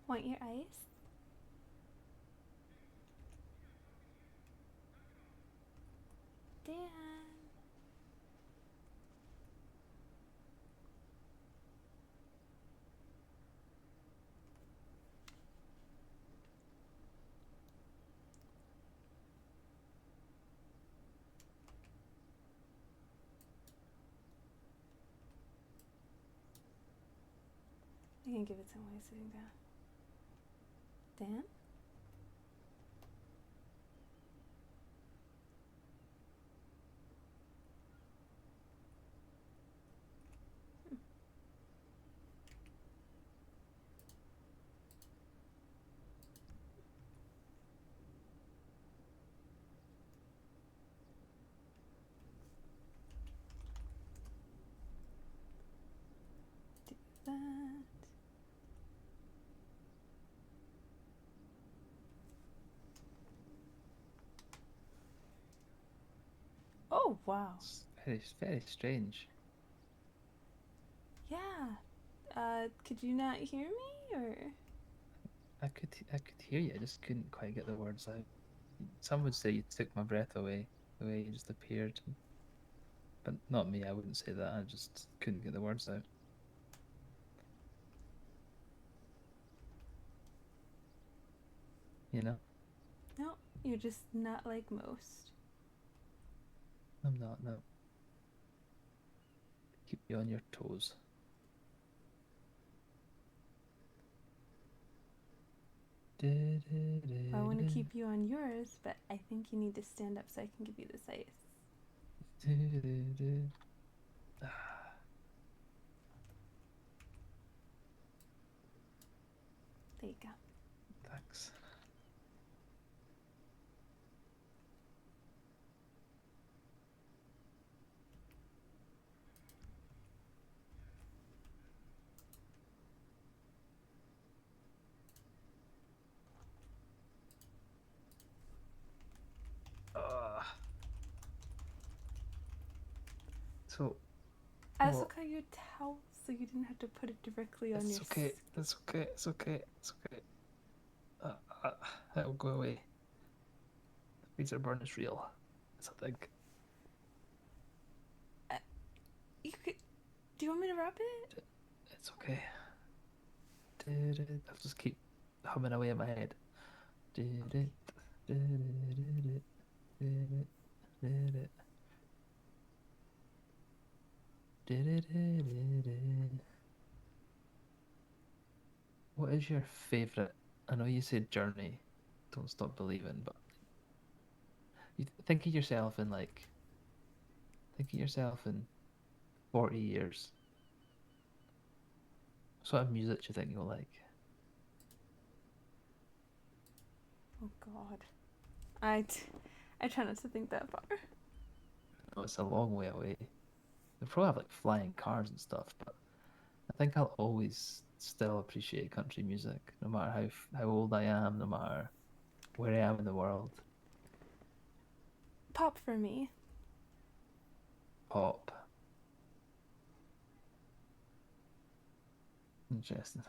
Want your ice? Dan. I can give it some while sitting down. Dan? Do that. Oh, wow. It's very, very strange. Yeah. Could you not hear me, or? I could hear you. I just couldn't quite get the words out. Some would say you took my breath away, the way you just appeared, but not me. I wouldn't say that. I just couldn't get the words out. You know, No, you're just not like most. I'm not. No, keep you on your toes. Well, I want to keep you on yours, but I think you need to stand up so I can give you this ice. There you go. Thanks. Uh, so, I also what? got you a towel so you didn't have to put it directly on your It's okay. skin. It's okay. It's okay. It's okay. Uh, uh, it'll go away. The freezer burn is real. It's a thing. Uh, you could. Do you want me to rub it? It's okay. I'll just keep humming away in my head. What is your favorite? I know you said Journey, Don't Stop Believing, but you think of yourself in think of yourself in 40 years. What sort of music do you think you'll like? Oh God. I, t- I try not to think that far. Oh, it's a long way away. They'll probably have like flying cars and stuff, but I think I'll always still appreciate country music, no matter how old I am, no matter where I am in the world. Pop for me. Pop, interesting.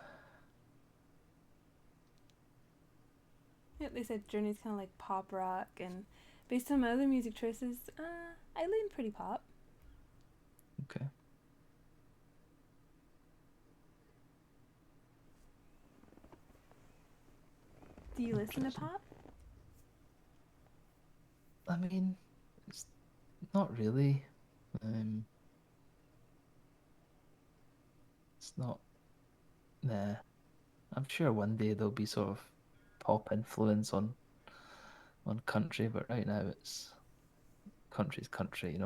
Yeah, they said Journey's kind of like pop rock, and based on my other music choices, I lean pretty pop. Okay, Do you listen to interesting. pop? I mean, it's not really. Um, it's not. Nah. I'm sure one day there'll be sort of pop influence on country, but right now it's country's country.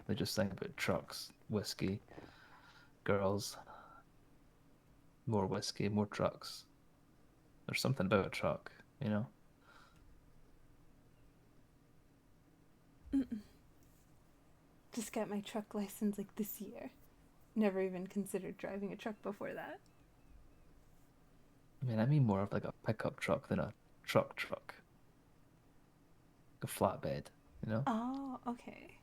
They just sing about trucks, whiskey, girls, more whiskey, more trucks. There's something about a truck. Mm-mm. Just got my truck license like this year. Never even considered driving a truck before that. I mean more of like a pickup truck than a truck, like a flatbed. Oh, okay.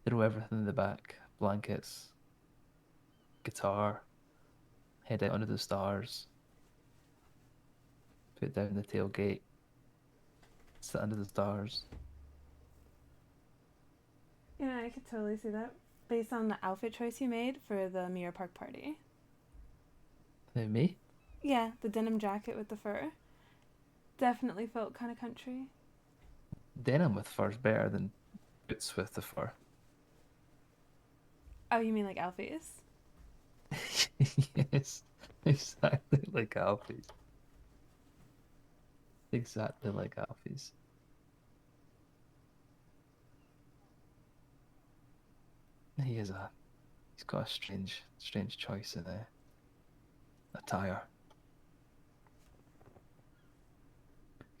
Throw everything in the back, blankets, guitar, head out under the stars. Put down the tailgate. Sit under the stars. Yeah, I could totally see that. Based on the outfit choice you made for the Mirror Park party. Now me? Yeah, the denim jacket with the fur. Definitely felt kind of country. Denim with fur's better than boots with the fur. Oh, you mean like Alfie's? Yes, exactly like Alfie's. Exactly like Alfie's. He's got a strange choice in attire.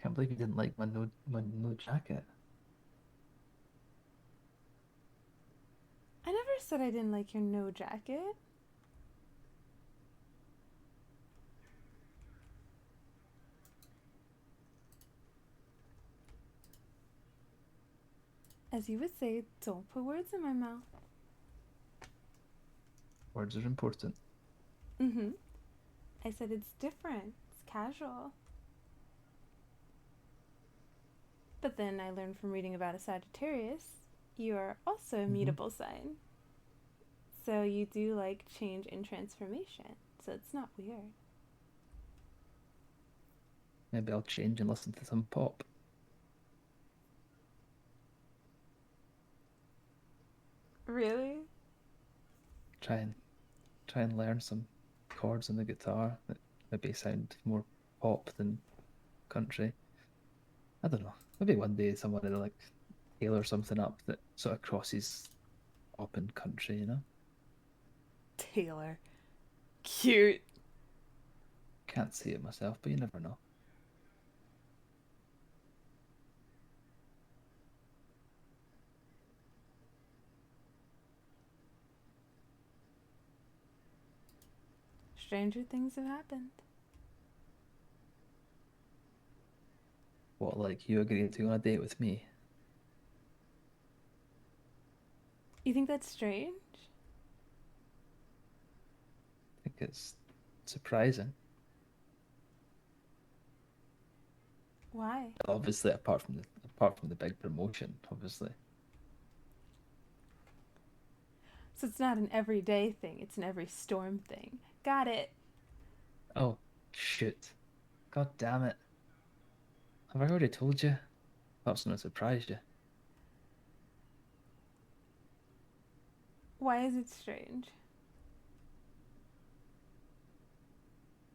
Can't believe you didn't like my no jacket. I never said I didn't like your no jacket. As you would say, don't put words in my mouth. Words are important. Mm-hmm. I said it's different. It's casual. But then I learned from reading about a Sagittarius, you are also a Mm-hmm. mutable sign. So you do like change and transformation. So it's not weird. Maybe I'll change and listen to some pop. Really? Try and try and learn some chords on the guitar that maybe sound more pop than country. I don't know. Maybe one day someone will like tailor something up that sort of crosses pop and country, you know? Taylor. Cute. Can't see it myself, but you never know. Stranger things have happened. What, like you agreeing to go on a date with me? You think that's strange? I think it's surprising. Why? Obviously, apart from the big promotion, obviously. So it's not an everyday thing, it's an every storm thing. Got it. Oh, shoot. God damn it. Have I already told you? That's not surprised you. Why is it strange?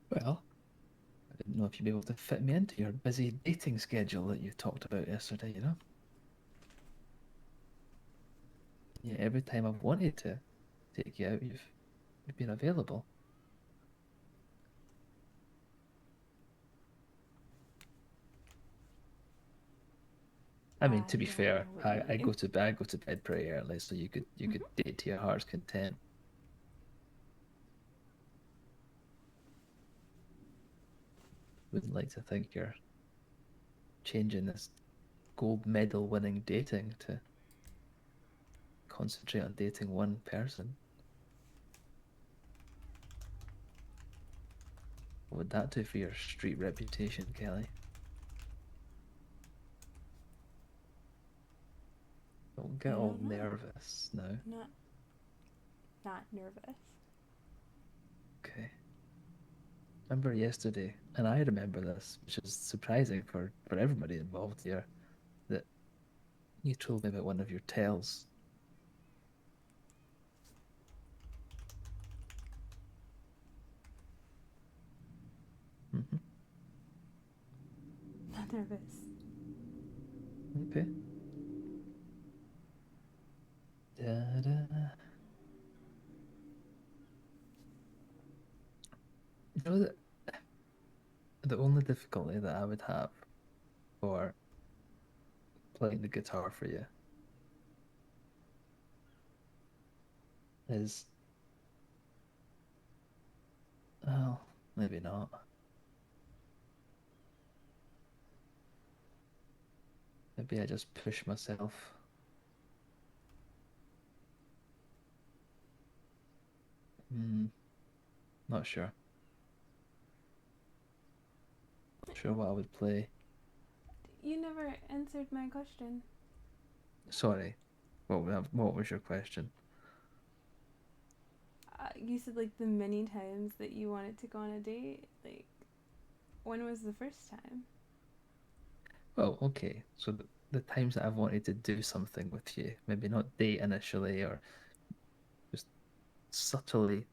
Well, I didn't know if you'd be able to fit me into your busy dating schedule that you talked about yesterday, you know? Yeah, every time I've wanted to take you out, you've been available. I mean, to I be don't fair, know what you I mean. go to bed pretty early, so you could Mm-hmm. date to your heart's content. Wouldn't like to think you're changing this gold medal winning dating to concentrate on dating one person. What would that do for your street reputation, Kelly? Don't I get all don't know. nervous now. Not nervous. Okay. Remember yesterday, and I remember this, which is surprising for everybody involved here, that you told me about one of your tales. Hmm. Not nervous. Okay. Da-da. You know that the only difficulty that I would have for playing the guitar for you is, well, maybe not. Maybe I just push myself. Hmm, not sure. sure what I would play. You never answered my question. Sorry. What was your question? You said like the many times that you wanted to go on a date. Like, when was the first time? Well, okay. So the times that I've wanted to do something with you, maybe not date initially, or just subtly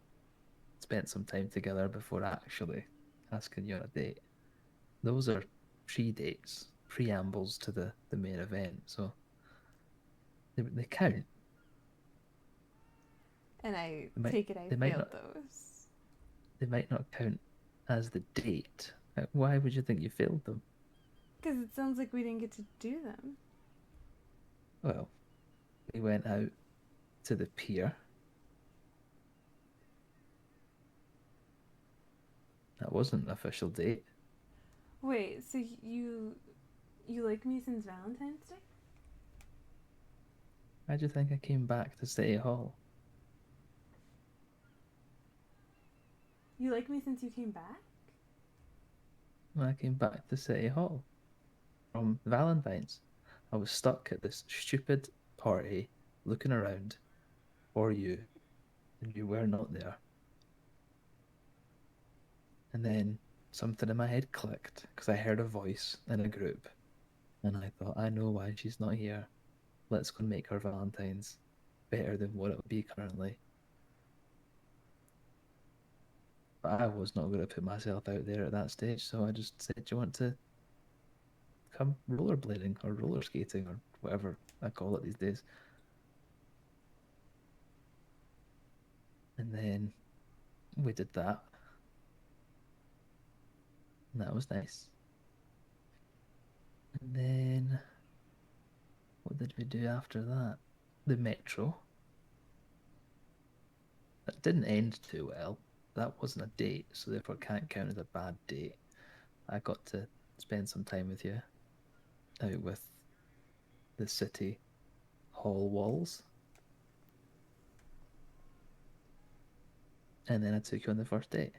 spent some time together before actually asking you on a date. Those are pre-dates, preambles to the main event. So they count. And I They might take it I they might failed not those. they might not count as the date. Why would you think you failed them? Because it sounds like we didn't get to do them. Well, we went out to the pier. That wasn't an official date. Wait, so you like me since Valentine's Day? Why do you think I came back to City Hall? You like me since you came back? When I came back to City Hall from Valentine's, I was stuck at this stupid party looking around for you, and you were not there. And then something in my head clicked because I heard a voice in a group, and I thought, I know why she's not here. Let's go and make her Valentine's better than what it would be currently. But I was not going to put myself out there at that stage, so I just said, do you want to come rollerblading or roller skating or whatever I call it these days? And then we did that, and that was nice. And then what did we do after that? The metro. That didn't end too well. That wasn't a date, so therefore can't count as a bad date. I got to spend some time with you out with the city hall walls. And then I took you on the first date.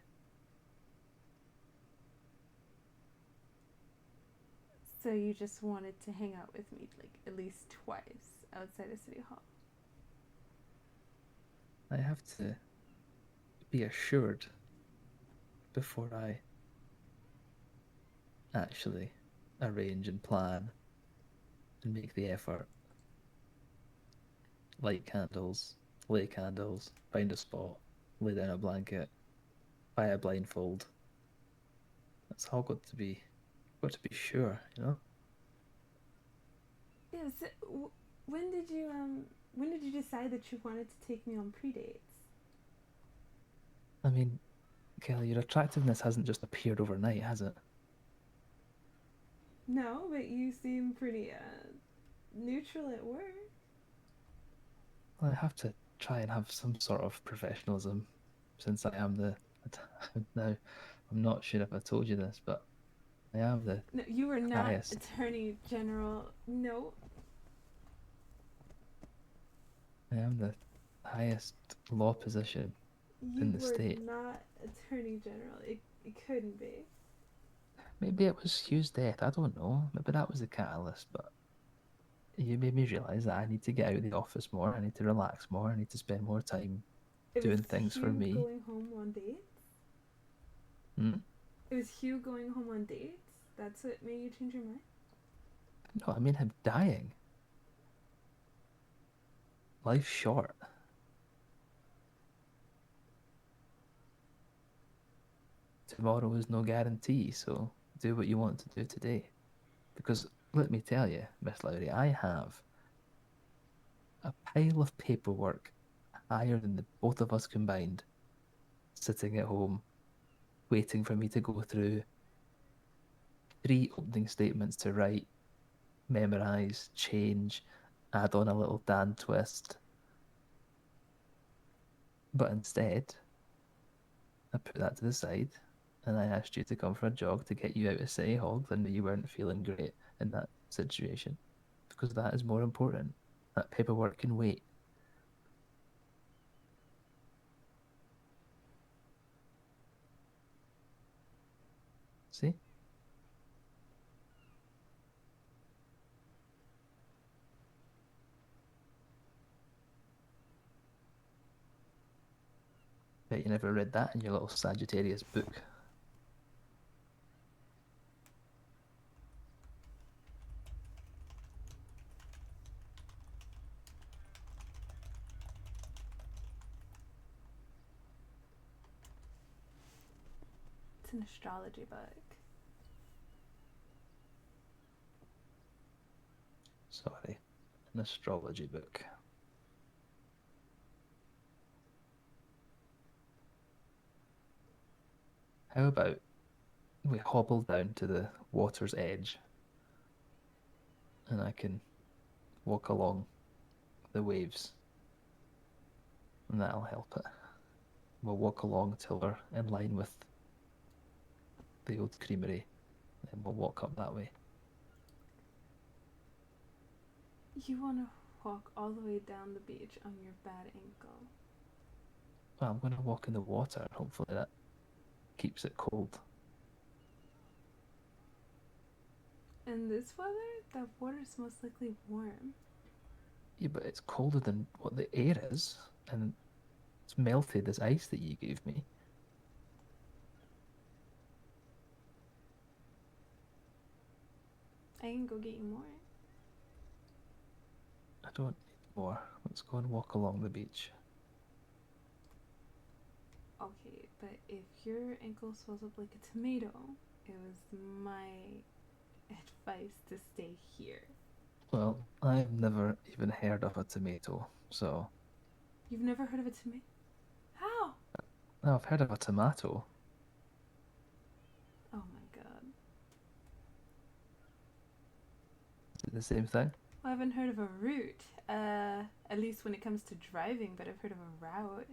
So you just wanted to hang out with me like at least twice outside of City Hall. I have to be assured before I actually arrange and plan and make the effort. Light candles, lay candles, find a spot, lay down a blanket, buy a blindfold. That's all got to be sure, you know? Yeah. So, when did you decide that you wanted to take me on pre-dates? I mean, Kelly, your attractiveness hasn't just appeared overnight, has it? No, but you seem pretty neutral at work. Well, I have to try and have some sort of professionalism since I am the. Now, I'm not sure if I told you this, but I am the No, you were not highest. Attorney General. No, I am the highest law position in you the were state. not Attorney General. It couldn't be. Maybe it was Hugh's death. I don't know. Maybe that was the catalyst, but you made me realize that I need to get out of the office more. I need to relax more. I need to spend more time It was doing things for Hugh me. going home on dates. Hmm? It was Hugh going home on dates. That's what made you change your mind. No, I mean him dying. Life's short. Tomorrow is no guarantee, so do what you want to do today. Because let me tell you, Miss Lowry, I have a pile of paperwork higher than the both of us combined sitting at home waiting for me to go through, 3 opening statements to write, memorize, change, add on a little Dan twist. But instead, I put that to the side and I asked you to come for a jog to get you out of City Hall and you weren't feeling great in that situation. Because that is more important. That paperwork can wait. See? Bet you never read that in your little Sagittarius book. It's an astrology book. Sorry, an astrology book. How about we hobble down to the water's edge and I can walk along the waves and that'll help it. We'll walk along till we're in line with the old creamery, then we'll walk up that way. You want to walk all the way down the beach on your bad ankle. Well, I'm going to walk in the water. Hopefully that keeps it cold. In this weather, that water's most likely warm. Yeah, but it's colder than what the air is, and it's melted this ice that you gave me. I can go get you more. I don't need more. Let's go and walk along the beach. Okay, but if your ankle swells up like a tomato, it was my advice to stay here. Well, I've never even heard of a tomato, so. You've never heard of a tomato? How? No, I've heard of a tomato. Oh my god. Is it the same thing? Well, I haven't heard of a route. At least when it comes to driving, but I've heard of a route.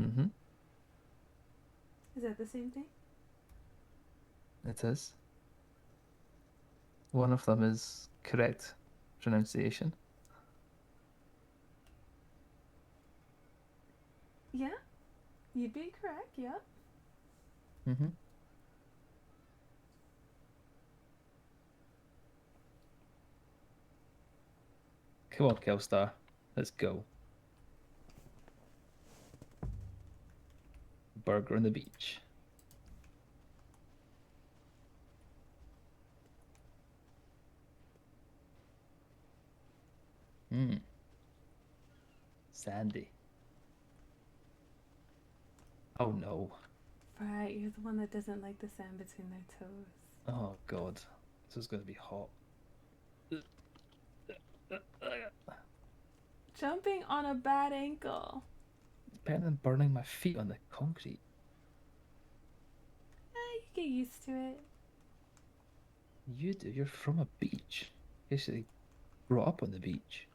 Mm-hmm. Is that the same thing? It is. One of them is correct pronunciation. Yeah? You'd be correct, yep. Mm-hmm. Come on, Kelstar. Let's go. Burger on the beach. Hmm. Sandy. Oh no. Right, you're the one that doesn't like the sand between their toes. Oh god. This is going to be hot. Jumping on a bad ankle. It's better than burning my feet on the concrete. You get used to it. You do. You're from a beach. Basically brought up on the beach.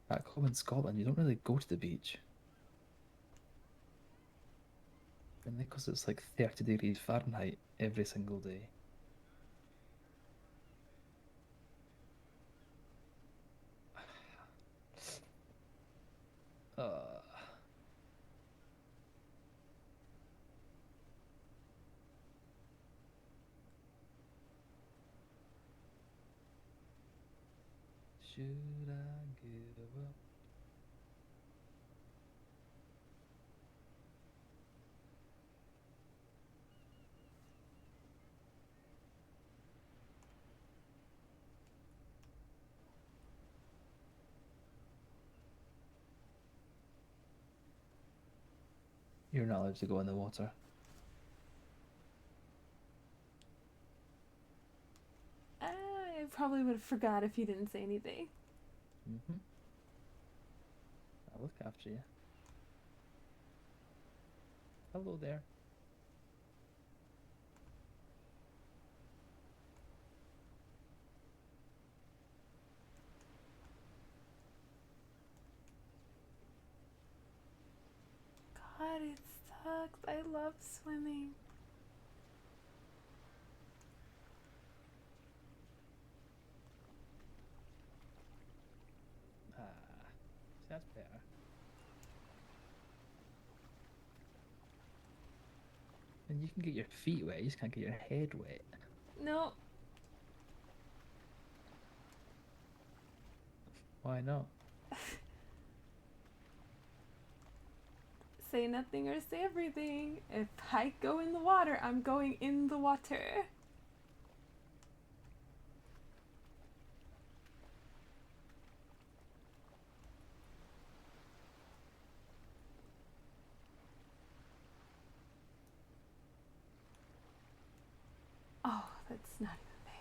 Back home in Scotland, you don't really go to the beach. And because it's like 30 degrees Fahrenheit every single day. Uh, should I give up? You're not allowed to go in the water. I probably would have forgot if you didn't say anything. Mm-hmm. I'll look after you. Hello there. God, it sucks. I love swimming. Ah, that's better. And you can get your feet wet, you just can't get your head wet. No. Why not? Say nothing or say everything. If I go in the water, I'm going in the water. Oh, that's not even there.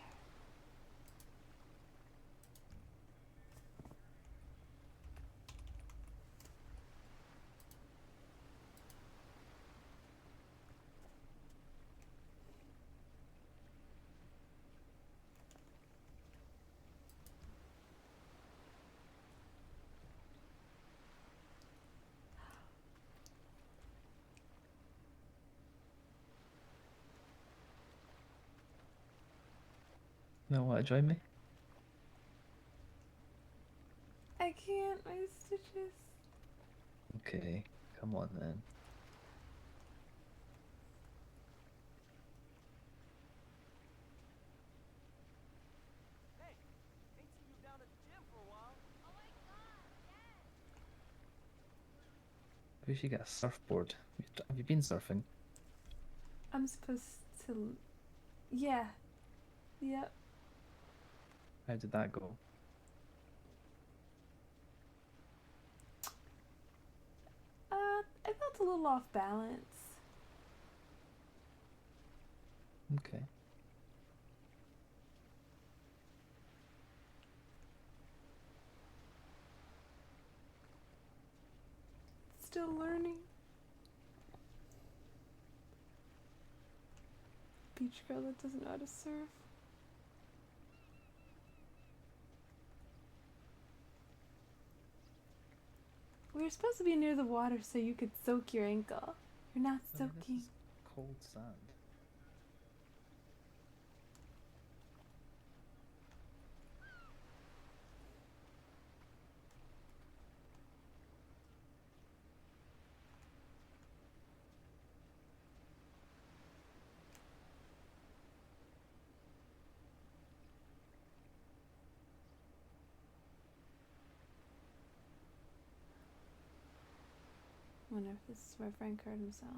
You don't want to join me? I can't, my stitches. Okay, come on then. Hey, ain't seen you down at the gym for a while. We should get a surfboard. Have you been surfing? I'm supposed to. Yeah. Yep. How did that go? I felt a little off balance. Okay. Still learning. Beach girl that doesn't know how to surf. We were supposed to be near the water so you could soak your ankle. You're not I mean, soaking. this is cold sand. Wonder if this is where Frank hurt himself.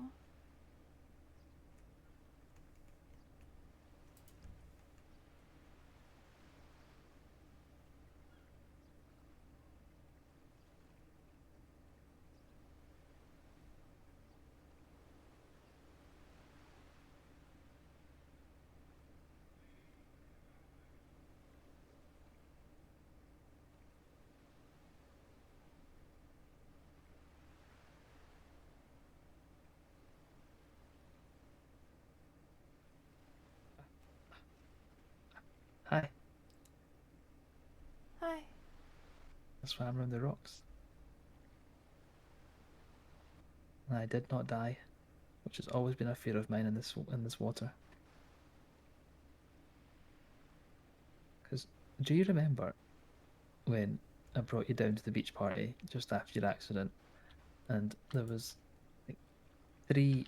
Hi. Hi. I swam around the rocks. And I did not die, which has always been a fear of mine in this water. Because do you remember when I brought you down to the beach party just after your accident, and there was like 3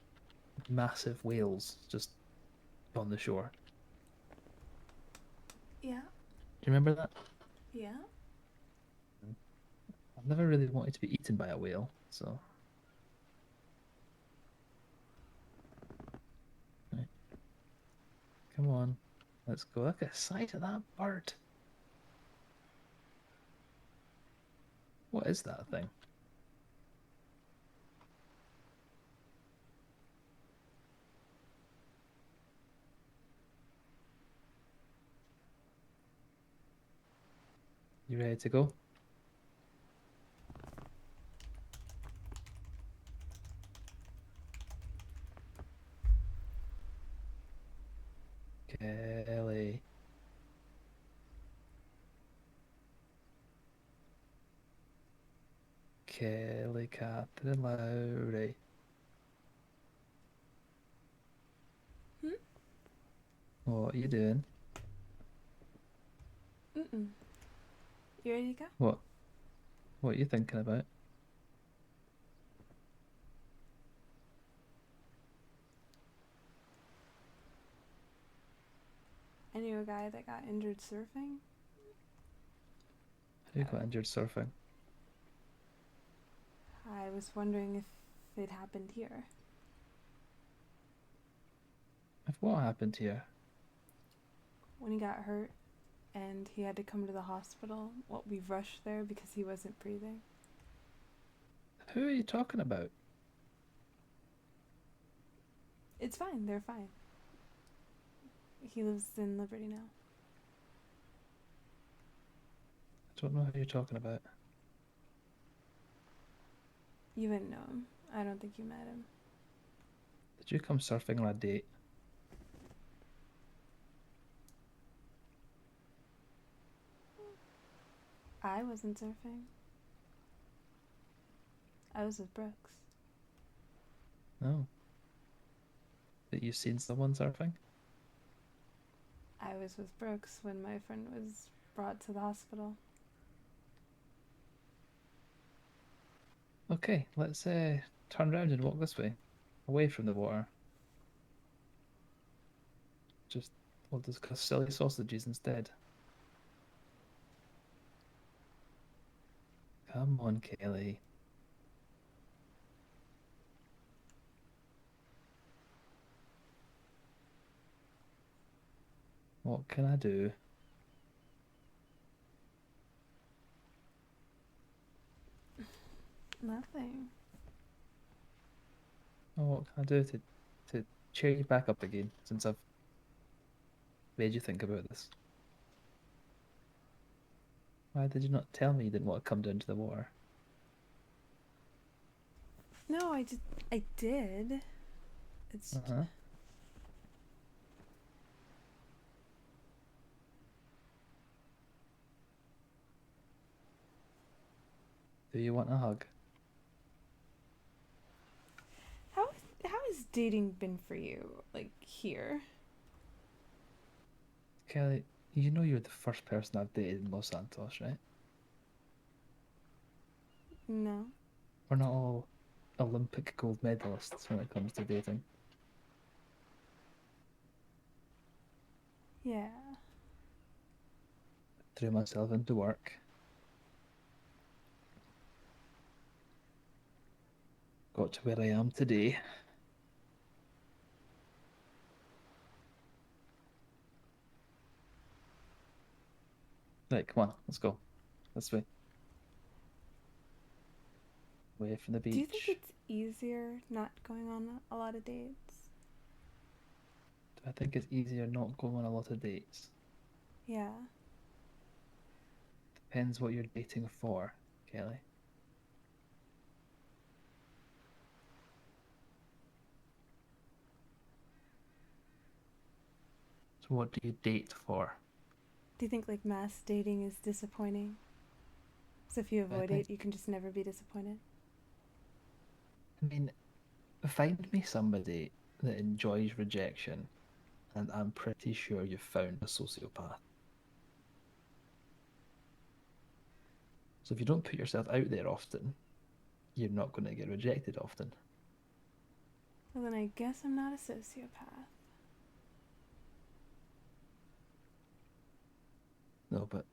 massive whales just on the shore? Yeah. Do you remember that? Yeah. I've never really wanted to be eaten by a whale, so. Right. Come on, let's go. Look at the size of that bird. What is that thing? You ready to go? Kelly. Kelly Catherine Lowry. Hmm? What are you doing? Mm-mm. You ready to go? What are you thinking about? I knew a guy that got injured surfing. Who got injured surfing? I was wondering if it happened here. If what happened here? When he got hurt and he had to come to the hospital, well, we rushed there because he wasn't breathing. Who are you talking about? It's fine, they're fine. He lives in Liberty now. I don't know who you're talking about. You wouldn't know him. I don't think you met him. Did you come surfing on a date? I wasn't surfing. I was with Brooks. No. That you seen someone surfing? I was with Brooks when my friend was brought to the hospital. Okay, let's turn around and walk this way, away from the water. Just we'll discuss silly sausages instead. Come on, Kelly. What can I do? Nothing. Oh, what can I do to cheer you back up again since I've made you think about this? Why did you not tell me you didn't want to come down to the water? No, I did. It's Uh-huh. Do you want a hug? how has dating been for you? Like here? Kelly, you know you're the first person I've dated in Los Santos, right? No. We're not all Olympic gold medalists when it comes to dating. Yeah. Threw myself into work. Got to where I am today. Right, come on, let's go. This way. Away from the beach. Do you think it's easier not going on a lot of dates? I think it's easier not going on a lot of dates. Yeah. Depends what you're dating for, Kelly. So what do you date for? Do you think like mass dating is disappointing? So if you avoid think- it, you can just never be disappointed? I mean, find me somebody that enjoys rejection, and I'm pretty sure you've found a sociopath. So if you don't put yourself out there often, you're not going to get rejected often. Well, then I guess I'm not a sociopath. No, but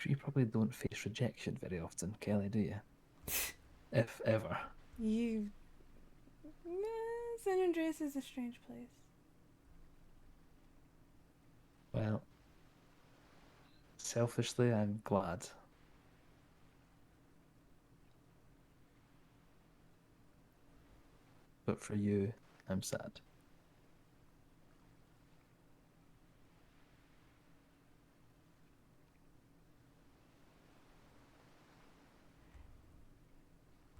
you probably don't face rejection very often, Kelly, do you? If ever. San Andreas is a strange place. Well, selfishly, I'm glad. But for you, I'm sad.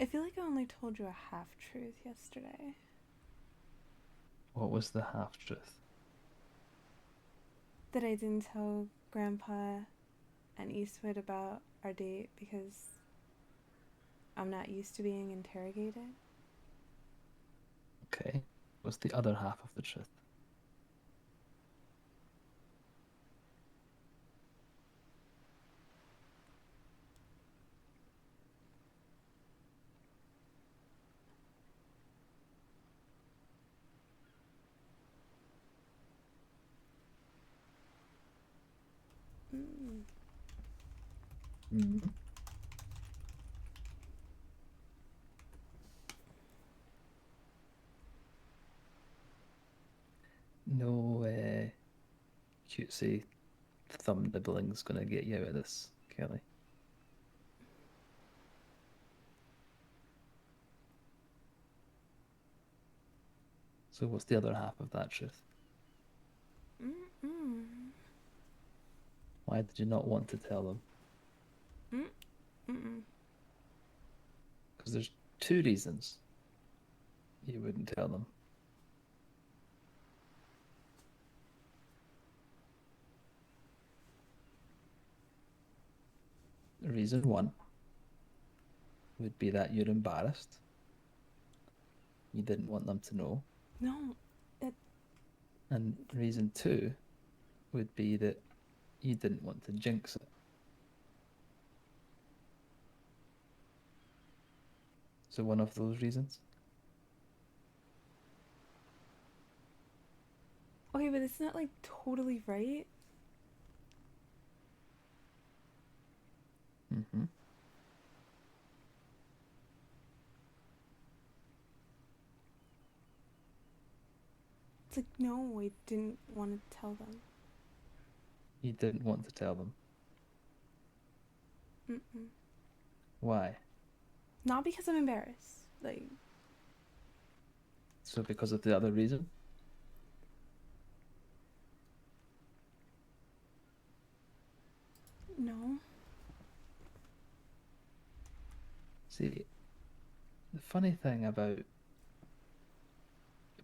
I feel like I only told you a half-truth yesterday. What was the half-truth? That I didn't tell Grandpa and Eastwood about our date because I'm not used to being interrogated. Okay. What's the other half of the truth? Mm. Mm. No cutesy thumb nibbling's gonna get you out of this, Kelly. So what's the other half of that truth? Mm-mm. Why did you not want to tell them? Mm-mm. Because there's two reasons you wouldn't tell them. Reason one would be that you're embarrassed. You didn't want them to know. No, that And reason two would be that you didn't want to jinx it. So one of those reasons. okay, but it's not like totally right. Mm-hmm. It's like no, I didn't want to tell them. You didn't want to tell them. Mm-mm. Why? Not because I'm embarrassed. Like So because of the other reason? no. See, the funny thing about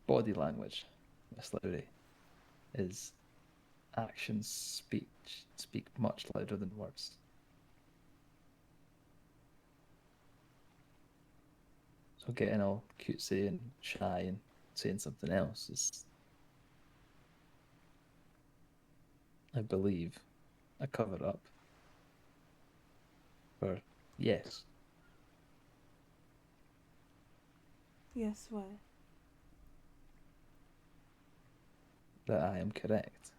body language, Miss Lowry, is actions speak much louder than words. So getting all cutesy and shy and saying something else is, I believe, a cover up for yes. Yes, what? That I am correct.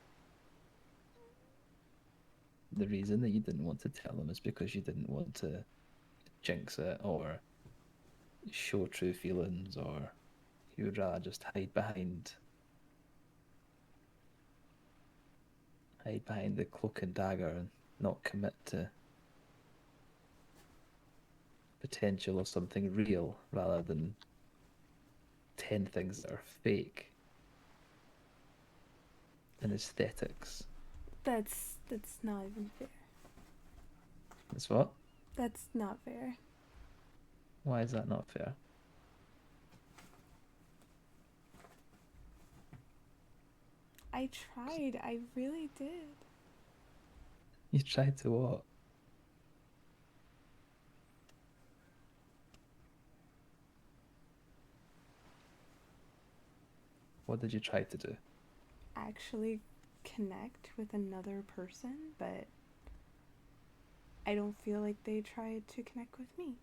The reason that you didn't want to tell them is because you didn't want to jinx it or show true feelings, or you would rather just hide behind the cloak and dagger and not commit to potential of something real rather than 10 things that are fake and aesthetics. That's not even fair. That's what? That's not fair. Why is that not fair? I tried. I really did. You tried to what? What did you try to do? Actually connect with another person, but I don't feel like they tried to connect with me.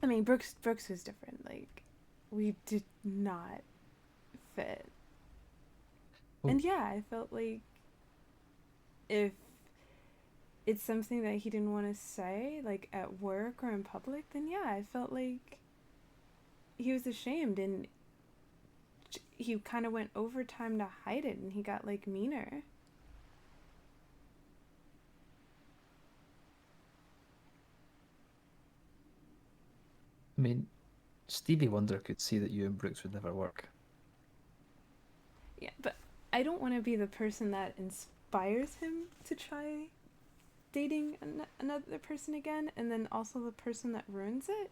I mean, Brooks was different. Like, we did not fit. Oh. And yeah, I felt like if it's something that he didn't want to say, like at work or in public, then yeah, I felt like he was ashamed and he kind of went overtime to hide it and he got like meaner. I mean, Stevie Wonder could see that you and Brooks would never work. Yeah, but I don't want to be the person that inspires him to try dating another person again and then also the person that ruins it.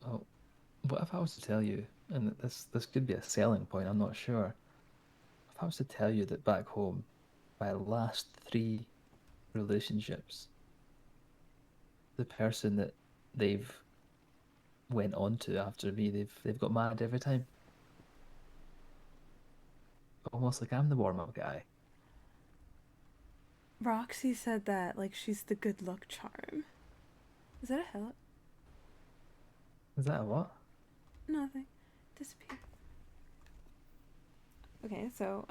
Oh, what if I was to tell you, and this could be a selling point, I'm not sure. If I was to tell you that back home, my last 3 relationships, the person that they've went on to after me, they've got married every time. Almost like I'm the warm-up guy. Roxy said that like she's the good luck charm. Is that a hell? Is that a what? Nothing. Disappear. Okay, so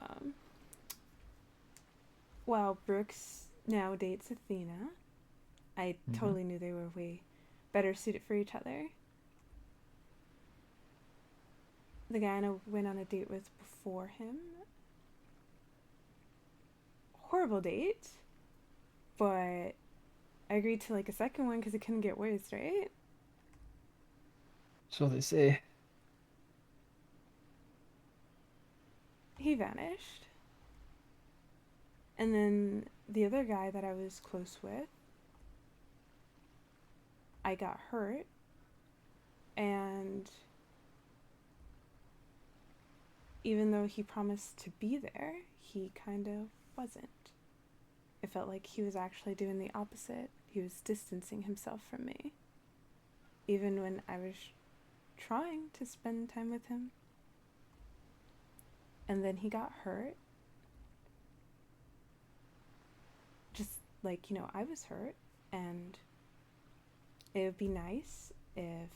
while Brooks now dates Athena. I Mhm. totally knew they were way better suited for each other. The guy I went on a date with before him, horrible date, but I agreed to like a second one because it couldn't get worse, right? So they say. He vanished. And then the other guy that I was close with, I got hurt, and even though he promised to be there, he kind of wasn't. It felt like he was actually doing the opposite. He was distancing himself from me, even when I was trying to spend time with him. And then he got hurt. Just like, I was hurt, and it would be nice if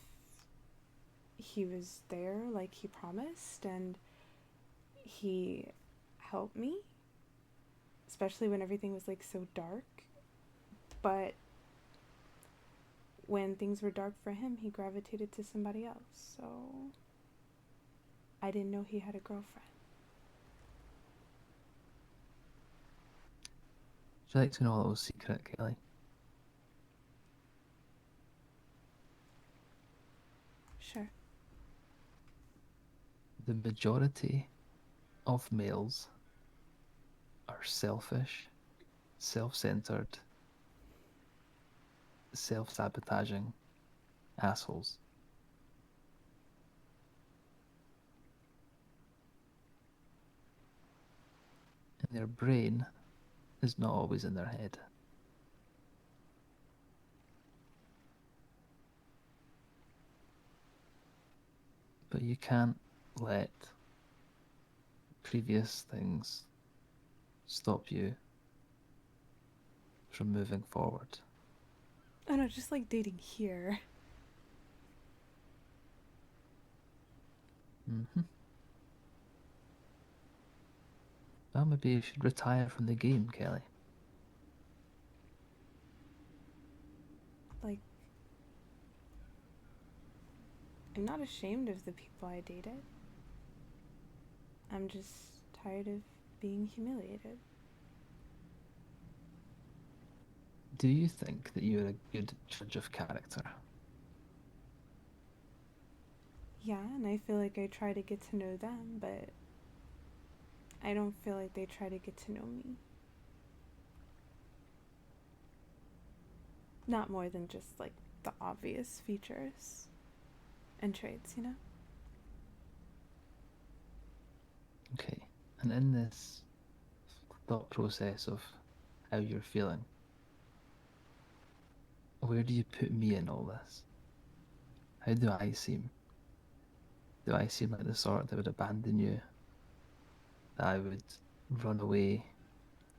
he was there like he promised and he helped me, especially when everything was like so dark. But when things were dark for him, he gravitated to somebody else. So I didn't know he had a girlfriend. Would you like to know a little secret, Kelly? Sure. The majority of males are selfish, self-centered, self-sabotaging assholes. And their brain is not always in their head. But you can't let previous things stop you from moving forward. Oh no, just like dating here. Mm-hmm. Well, maybe you should retire from the game, Kelly. Like, I'm not ashamed of the people I dated. I'm just tired of being humiliated. Do you think that you're a good judge of character? Yeah, and I feel like I try to get to know them, but I don't feel like they try to get to know me. Not more than just like the obvious features and traits. Okay. And in this thought process of how you're feeling, where do you put me in all this? How do I seem? Do I seem like the sort that would abandon you? That I would run away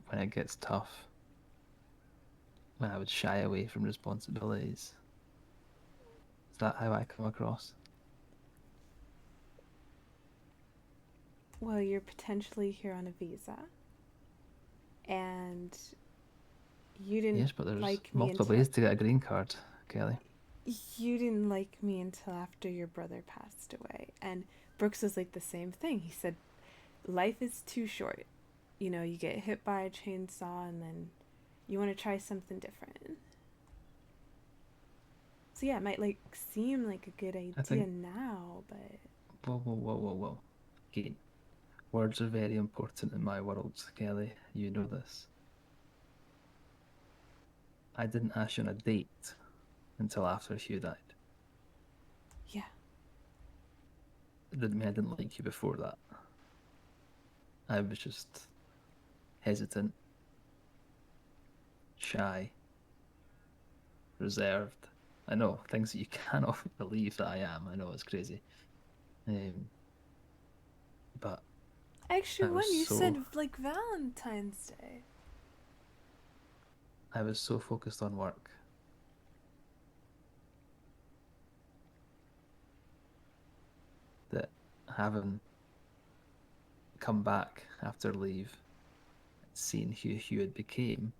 when it gets tough? When I would shy away from responsibilities? Is that how I come across? Well, you're potentially here on a visa, and you didn't Yes, but there's like me multiple until ways to get a green card, Kelly. after your brother passed away. And Brooks was like the same thing. He said, "Life is too short. You get hit by a chainsaw, and then you want to try something different." So yeah, it might like seem like a good I idea think. now, but Whoa, whoa, whoa, whoa, whoa. Again, words are very important in my world, Kelly. You know this. I didn't ask you on a date until after Hugh died. yeah, It didn't mean I didn't like you before that. I was just hesitant, shy, reserved. I know things that you cannot believe that I am. I know it's crazy. But actually, I was when you said so like Valentine's Day. I was so focused on work that having come back after leave, seeing who Hugh had became,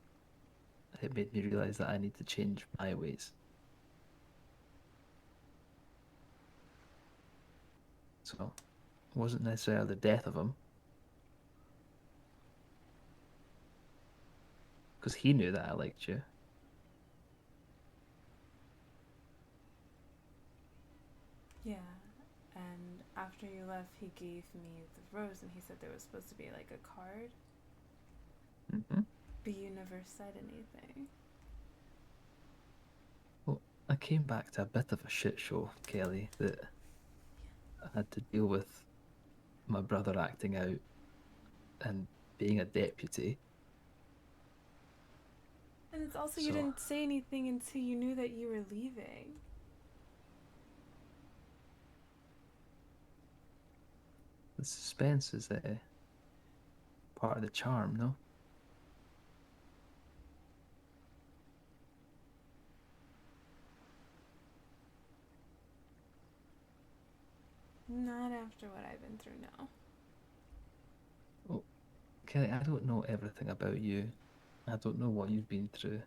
it made me realize that I need to change my ways. So, it wasn't necessarily the death of him, because he knew that I liked you. Yeah. And after you left, he gave me the rose, and he said there was supposed to be like a card, Mm-hmm. but you never said anything. Well, I came back to a bit of a shit show, Kelly, that I had to deal with my brother acting out and being a deputy. And it's also, you So- didn't say anything until you knew that you were leaving. The suspense is part of the charm, no? Not after what I've been through now. Kelly, I don't know everything about you. I don't know what you've been through.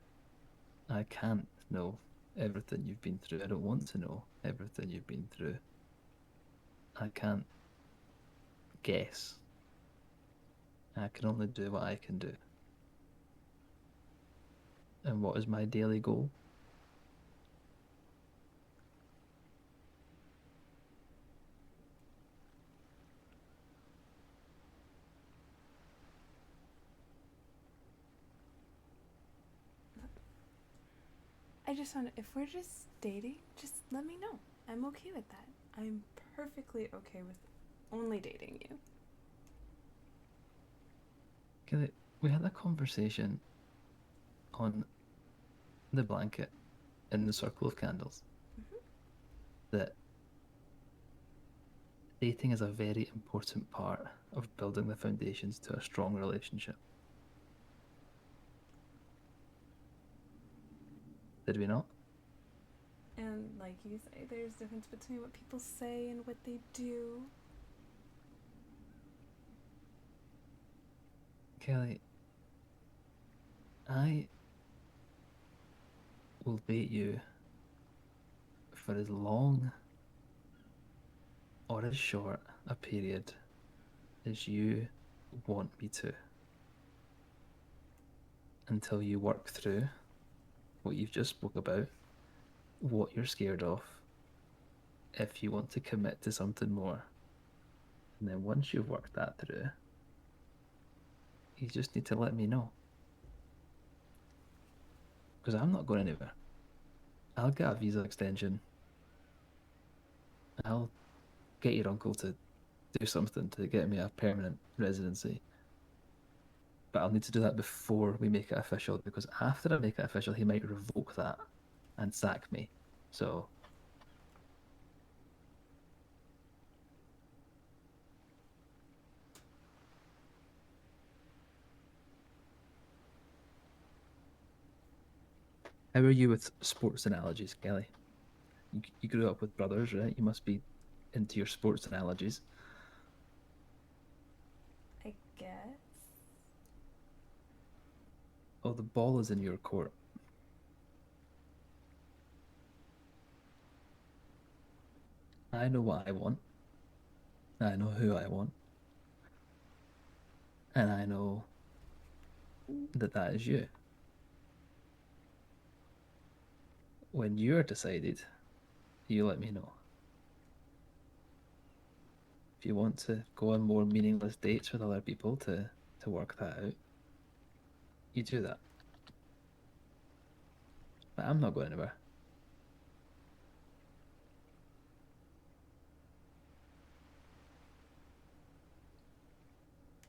I can't know everything you've been through. I don't want to know everything you've been through. I can't guess. I can only do what I can do. And what is my daily goal? I just want, if we're just dating, just let me know. I'm okay with that. I'm perfectly okay with only dating you. Kelly, we had a conversation on the blanket in the circle of candles that dating is a very important part of building the foundations to a strong relationship. Did we not? And like you say, there's a difference between what people say and what they do. Kelly, I will date you for as long or as short a period as you want me to, until you work through what you've just spoke about, what you're scared of, if you want to commit to something more. And then once you've worked that through, you just need to let me know. Because I'm not going anywhere. I'll get a visa extension. I'll get your uncle to do something to get me a permanent residency. But I'll need to do that before we make it official, because after I make it official, he might revoke that and sack me. So how are you with sports analogies, Kelly? You grew up with brothers, right? You must be into your sports analogies. I guess. Oh, the ball is in your court. I know what I want. I know who I want. And I know that that is you. When you're decided, you let me know. If you want to go on more meaningless dates with other people to work that out, you do that. But I'm not going anywhere.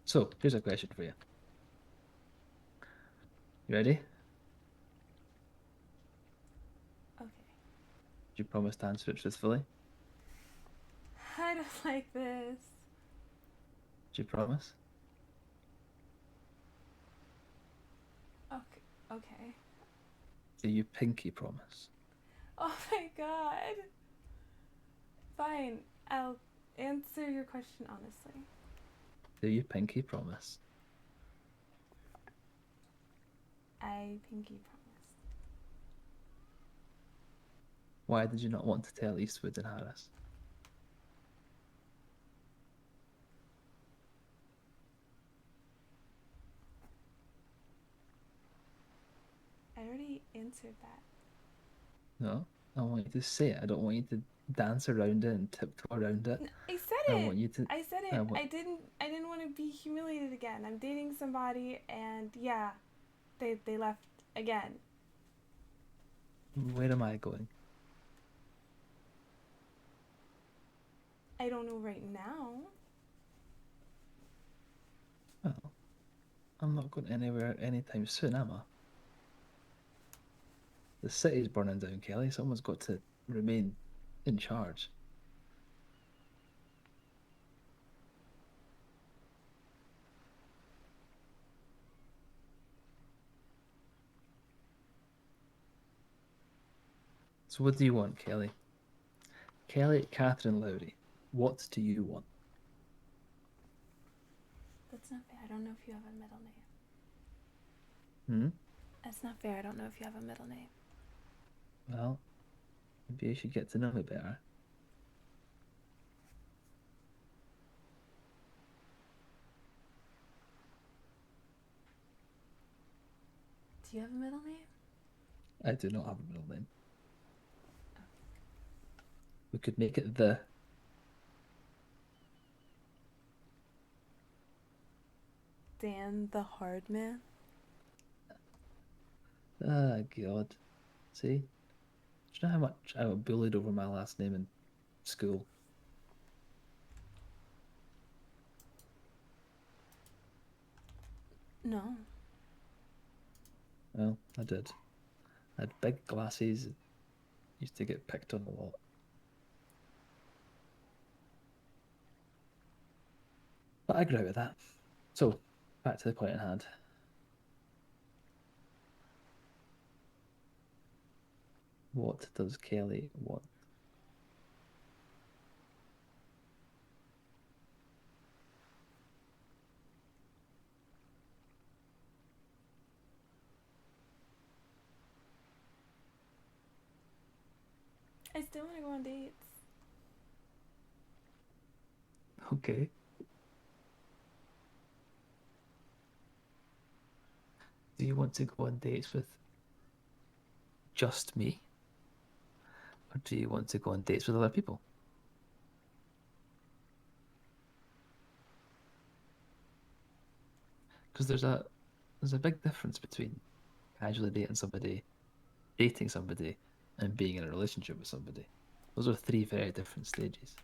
So, here's a question for you. You ready? Okay. Do you promise to answer it truthfully? I don't like this. Do you promise? Okay. Okay. Do you pinky promise? Oh my god. Fine. I'll answer your question honestly. Do you pinky promise? I pinky promise. Why did you not want to tell Eastwood and Harris? I already answered that. No, I want you to say it. I don't want you to dance around it and tiptoe around it. I said I it. want you to. I said I it. want. I didn't want to be humiliated again. I'm dating somebody, and yeah, they left again. Where am I going? I don't know right now. Well, I'm not going anywhere anytime soon, am I? The city's burning down, Kelly. Someone's got to remain in charge. So what do you want, Kelly? Kelly Catherine Lowry, what do you want? That's not fair. I don't know if you have a middle name. Hmm? That's not fair. I don't know if you have a middle name. Well, maybe you should get to know me better. Do you have a middle name? I do not have a middle name. We could make it the. Dan the Hard Man? Ah, God. See? Do you know how much I got bullied over my last name in school? No. Well, I did. I had big glasses. Used to get picked on a lot. But I grew out of that. So, back to the point at hand. What does Kelly want? I still want to go on dates. Okay. Do you want to go on dates with just me? Or do you want to go on dates with other people? Because there's a big difference between casually dating somebody, and being in a relationship with somebody. Those are three very different stages.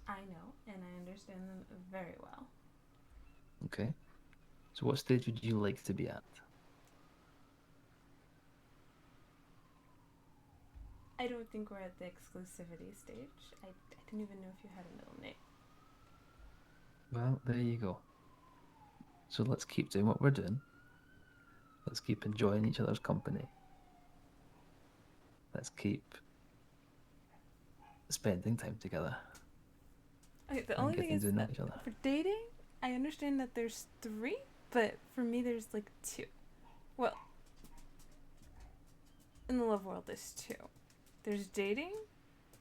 I know, and I understand them very well. Okay. So what stage would you like to be at? I don't think we're at the exclusivity stage. I didn't even know if you had a middle name. Well, there you go. So let's keep doing what we're doing. Let's keep enjoying each other's company. Let's keep spending time together Okay, the and only thing getting is to know that each other. for dating, I understand that there's three, but for me there's like two. Well, in the love world there's two. There's dating,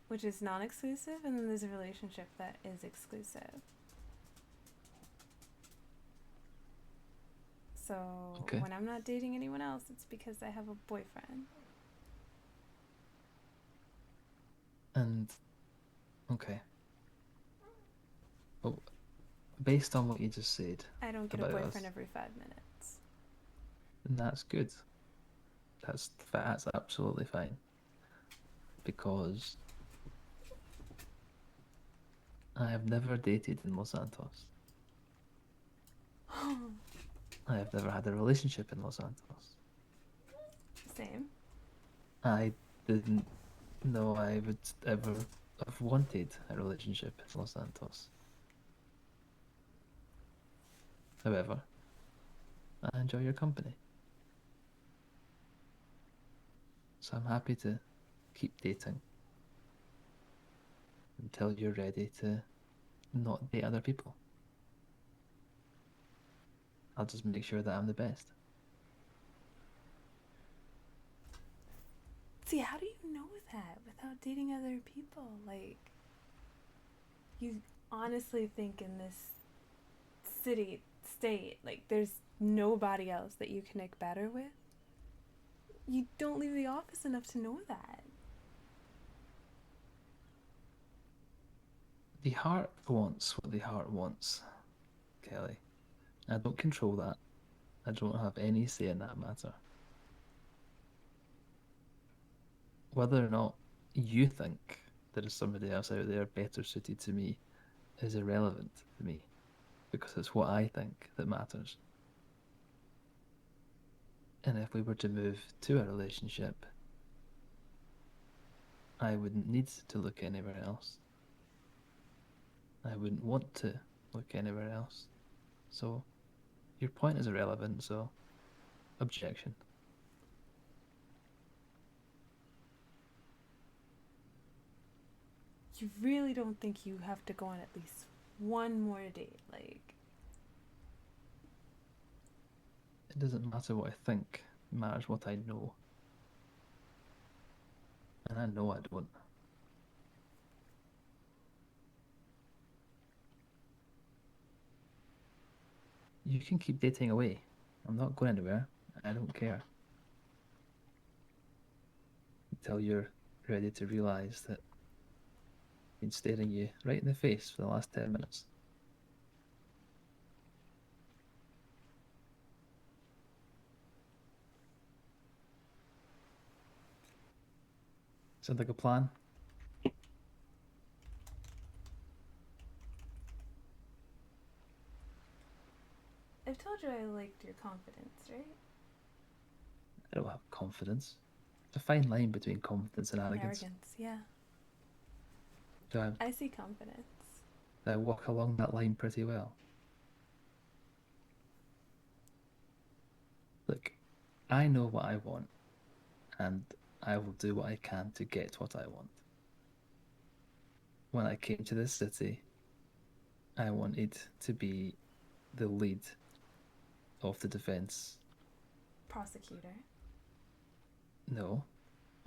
which is non-exclusive, and then there's a relationship that is exclusive. So Okay. when I'm not dating anyone else, it's because I have a boyfriend. And okay. Well, based on what you just said I don't get a about boyfriend us, every 5 minutes. then that's good. That's absolutely fine. Because I have never dated in Los Santos. I have never had a relationship in Los Santos. Same. I didn't know I would ever have wanted a relationship in Los Santos. However, I enjoy your company. So I'm happy to keep dating until you're ready to not date other people. I'll just make sure that I'm the best. See, how do you know that without dating other people? Like, you honestly think in this city, state, like, there's nobody else that you connect better with? You don't leave the office enough to know that. The heart wants what the heart wants, Kelly. I don't control that. I don't have any say in that matter. Whether or not you think there is somebody else out there better suited to me is irrelevant to me, because it's what I think that matters. And if we were to move to a relationship, I wouldn't need to look anywhere else. I wouldn't want to look anywhere else. So your point is irrelevant, so objection. You really don't think you have to go on at least one more date? Like, It doesn't matter what I think, it matters what I know. And I know I don't. You can keep dating away. I'm not going anywhere. I don't care. Until you're ready to realise that I've been staring you right in the face for the last 10 minutes. Sound like a plan? I've told you I liked your confidence, right? I don't have confidence. It's a fine line between confidence and And arrogance. arrogance, yeah. Do I see confidence. I walk along that line pretty well? Look, I know what I want, and I will do what I can to get what I want. When I came to this city, I wanted to be the lead of the defense. Prosecutor. No,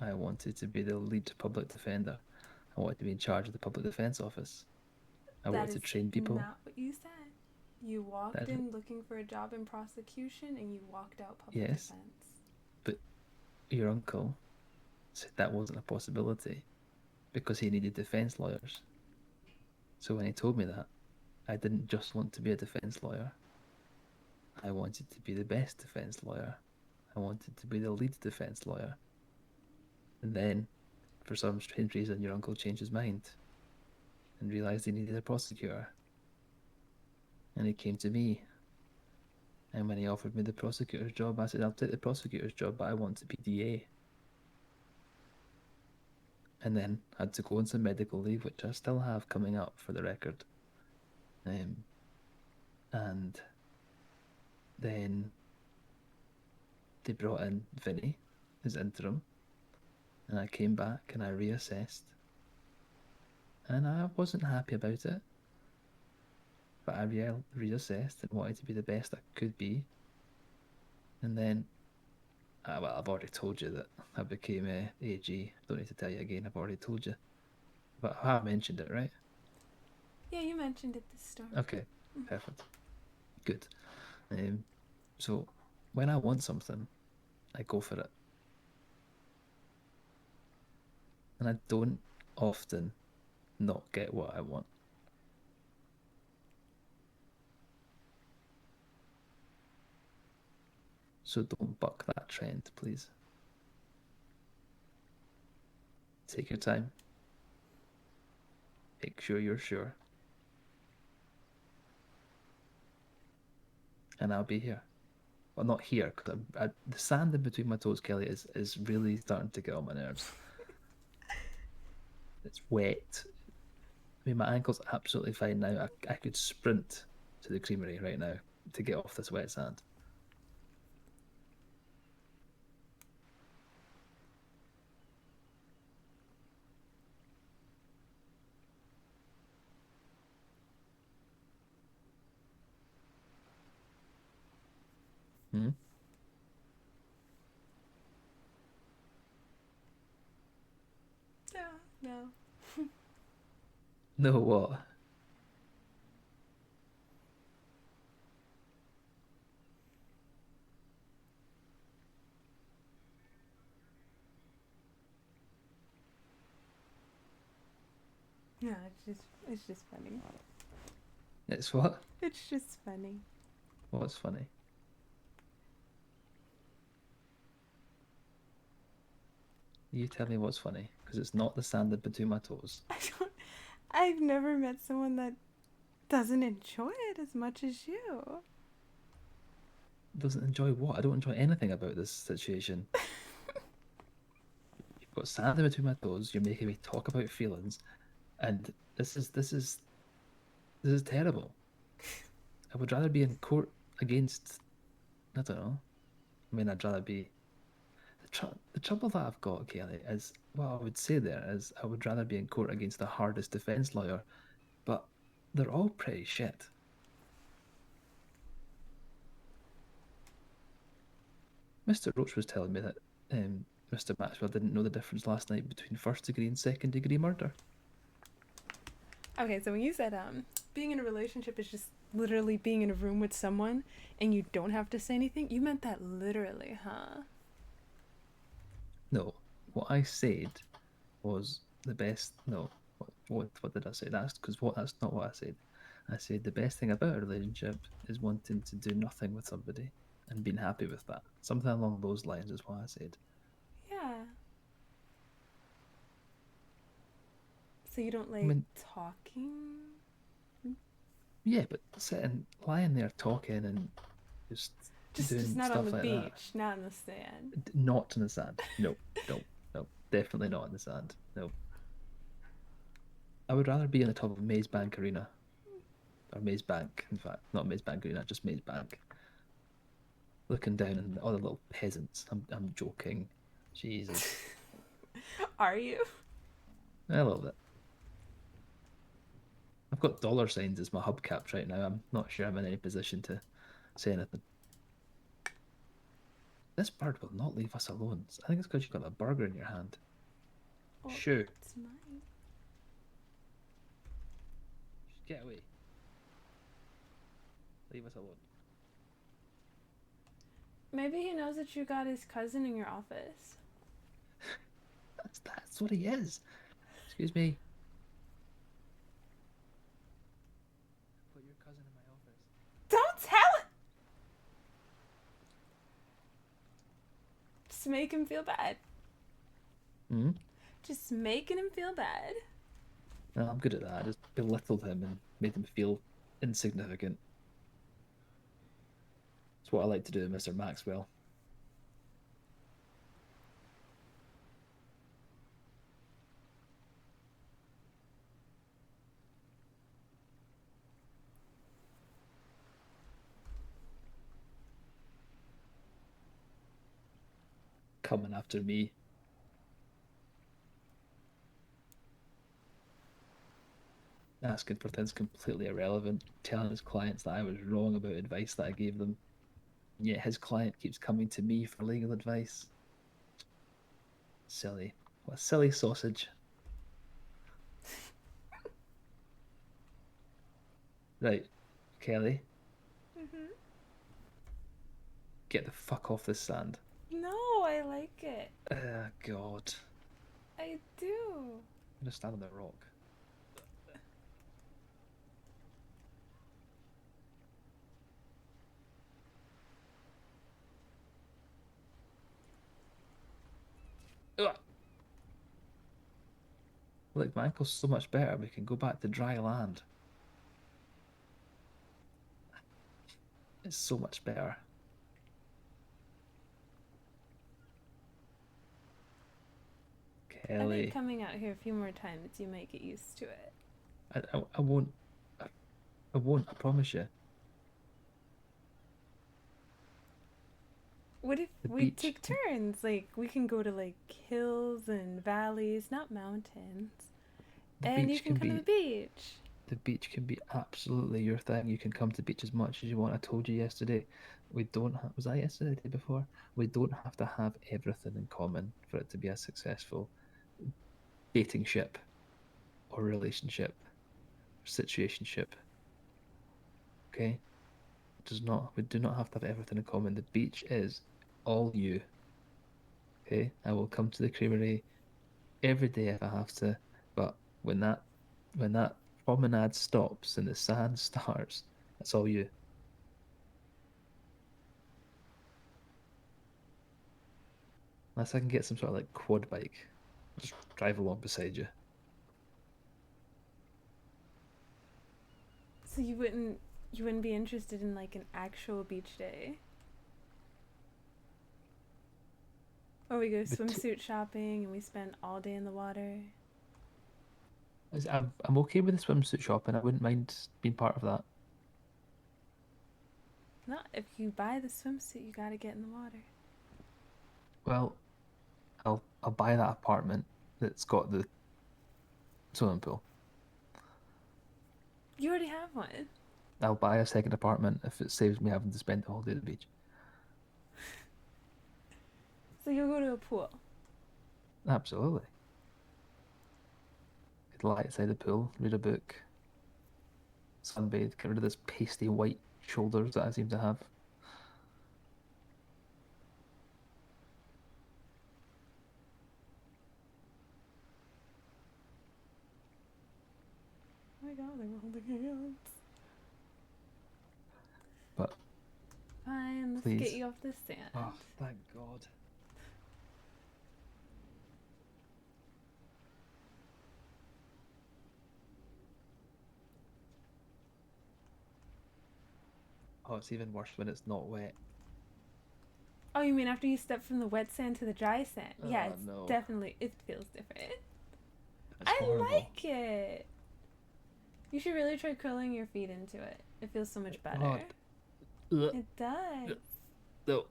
I wanted to be the lead public defender. I wanted to be in charge of the public defense office. I That wanted to is train people. not what you said. You walked That- in looking for a job in prosecution and you walked out public Yes. defense. Your uncle said that wasn't a possibility because he needed defense lawyers. So when he told me that, I didn't just want to be a defense lawyer. I wanted to be the best defense lawyer. I wanted to be the lead defense lawyer. And then, for some strange reason, your uncle changed his mind and realised he needed a prosecutor. And he came to me. And when he offered me the prosecutor's job, I said, I'll take the prosecutor's job, but I want to be DA. And then had to go on some medical leave, which I still have coming up for the record. And then they brought in Vinny as interim, and I came back and I reassessed, and I wasn't happy about it, but I reassessed and wanted to be the best I could be. And then, well, I've already told you that I became AG. Don't need to tell you again, I've already told you. But I have mentioned it, right? Yeah, you mentioned it at the start. Okay, perfect. Good. So, when I want something, I go for it. And I don't often not get what I want. So don't buck that trend, please. Take your time. Make sure you're sure. And I'll be here. Well, not here, because the sand in between my toes, Kelly, is really starting to get on my nerves. It's wet. I mean, my ankle's absolutely fine now. I could sprint to the creamery right now to get off this wet sand. Hmm? Yeah. No. No, what? No, it's just funny. It's what? It's just funny. What's funny? You tell me what's funny, because it's not the sand in between my toes. I've never met someone that doesn't enjoy it as much as you. Doesn't enjoy what? I don't enjoy anything about this situation. You've got sand in between my toes. You're making me talk about feelings, and this is terrible. I would rather be in court against. I don't know. I mean, I'd rather be. The trouble that I've got, Kelly, is what I would say there is I would rather be in court against the hardest defense lawyer, but they're all pretty shit. Mr. Roach was telling me that Mr. Maxwell didn't know the difference last night between first degree and second degree murder. Okay, so when you said being in a relationship is just literally being in a room with someone and you don't have to say anything, you meant that literally, huh? No, what I said was the best. No, what did I say? That's not what I said. I said the best thing about a relationship is wanting to do nothing with somebody and being happy with that. Something along those lines is what I said. Yeah. So you don't like I mean, talking? yeah, but lying there talking and just doing Just not stuff on the like beach, that. not in the sand. Not in the sand. No, no, no. Definitely not in the sand. No. I would rather be in the top of Maze Bank Arena. Or Maze Bank, in fact. Not Maze Bank Arena, just Maze Bank. Looking down on all the little peasants. I'm joking. Jesus. Are you? A little bit. I've got dollar signs as my hubcaps right now. I'm not sure I'm in any position to say anything. This bird will not leave us alone. I think it's because you've got a burger in your hand. Well, Shoo. it's mine. Get away. Leave us alone. Maybe he knows that you got his cousin in your office. That's what he is. Excuse me. Put your cousin in my office. Don't tell it! Just make him feel bad. Hmm? Just making him feel bad. No, I'm good at that. I just belittled him and made him feel insignificant. It's what I like to do, Mr. Maxwell. Coming after me. Asking for things completely irrelevant, telling his clients that I was wrong about advice that I gave them. And yet his client keeps coming to me for legal advice. Silly. What a silly sausage. Right, Kelly. Mm-hmm. Get the fuck off this sand. No, I like it. God. I do. I'm gonna stand on the rock. Ugh. Look, my ankle's so much better. We can go back to dry land. It's so much better. I Kelly, think coming out here a few more times, you might get used to it. I won't. I won't. I promise you. What if The we beach. take turns? Like, we can go to, like, hills and valleys, not mountains. The And you beach can come to the beach. The beach can be absolutely your thing. You can come to the beach as much as you want. I told you yesterday. We don't have. Was I yesterday? The day before? We don't have to have everything in common for it to be a successful dating ship or relationship or situationship. Okay? We do not have to have everything in common. The beach is all you. Okay? I will come to the creamery every day if I have to, but when that promenade stops and the sand starts, that's all you. Unless I can get some sort of like quad bike, I'll just drive along beside you. So you wouldn't be interested in like an actual beach day? Or we go But swimsuit shopping and we spend all day in the water? I'm okay with the swimsuit shopping. I wouldn't mind being part of that. No, if you buy the swimsuit, you gotta get in the water. Well, I'll buy that apartment that's got the swimming pool. You already have one. I'll buy a second apartment if it saves me having to spend the whole day at the beach. So you'll go to a pool. Absolutely. Could lie outside the pool, read a book, sunbathe, get rid of this pasty white shoulders that I seem to have. Oh my god, they were holding hands. But Fine, let's get please. you off the sand. Oh, thank God. Oh, it's even worse when it's not wet. Oh, you mean after you step from the wet sand to the dry sand? Yeah, Oh, it's no. definitely, it feels different. It's I horrible. like it. You should really try curling your feet into it. It feels so much better. God. Ugh. It does. No.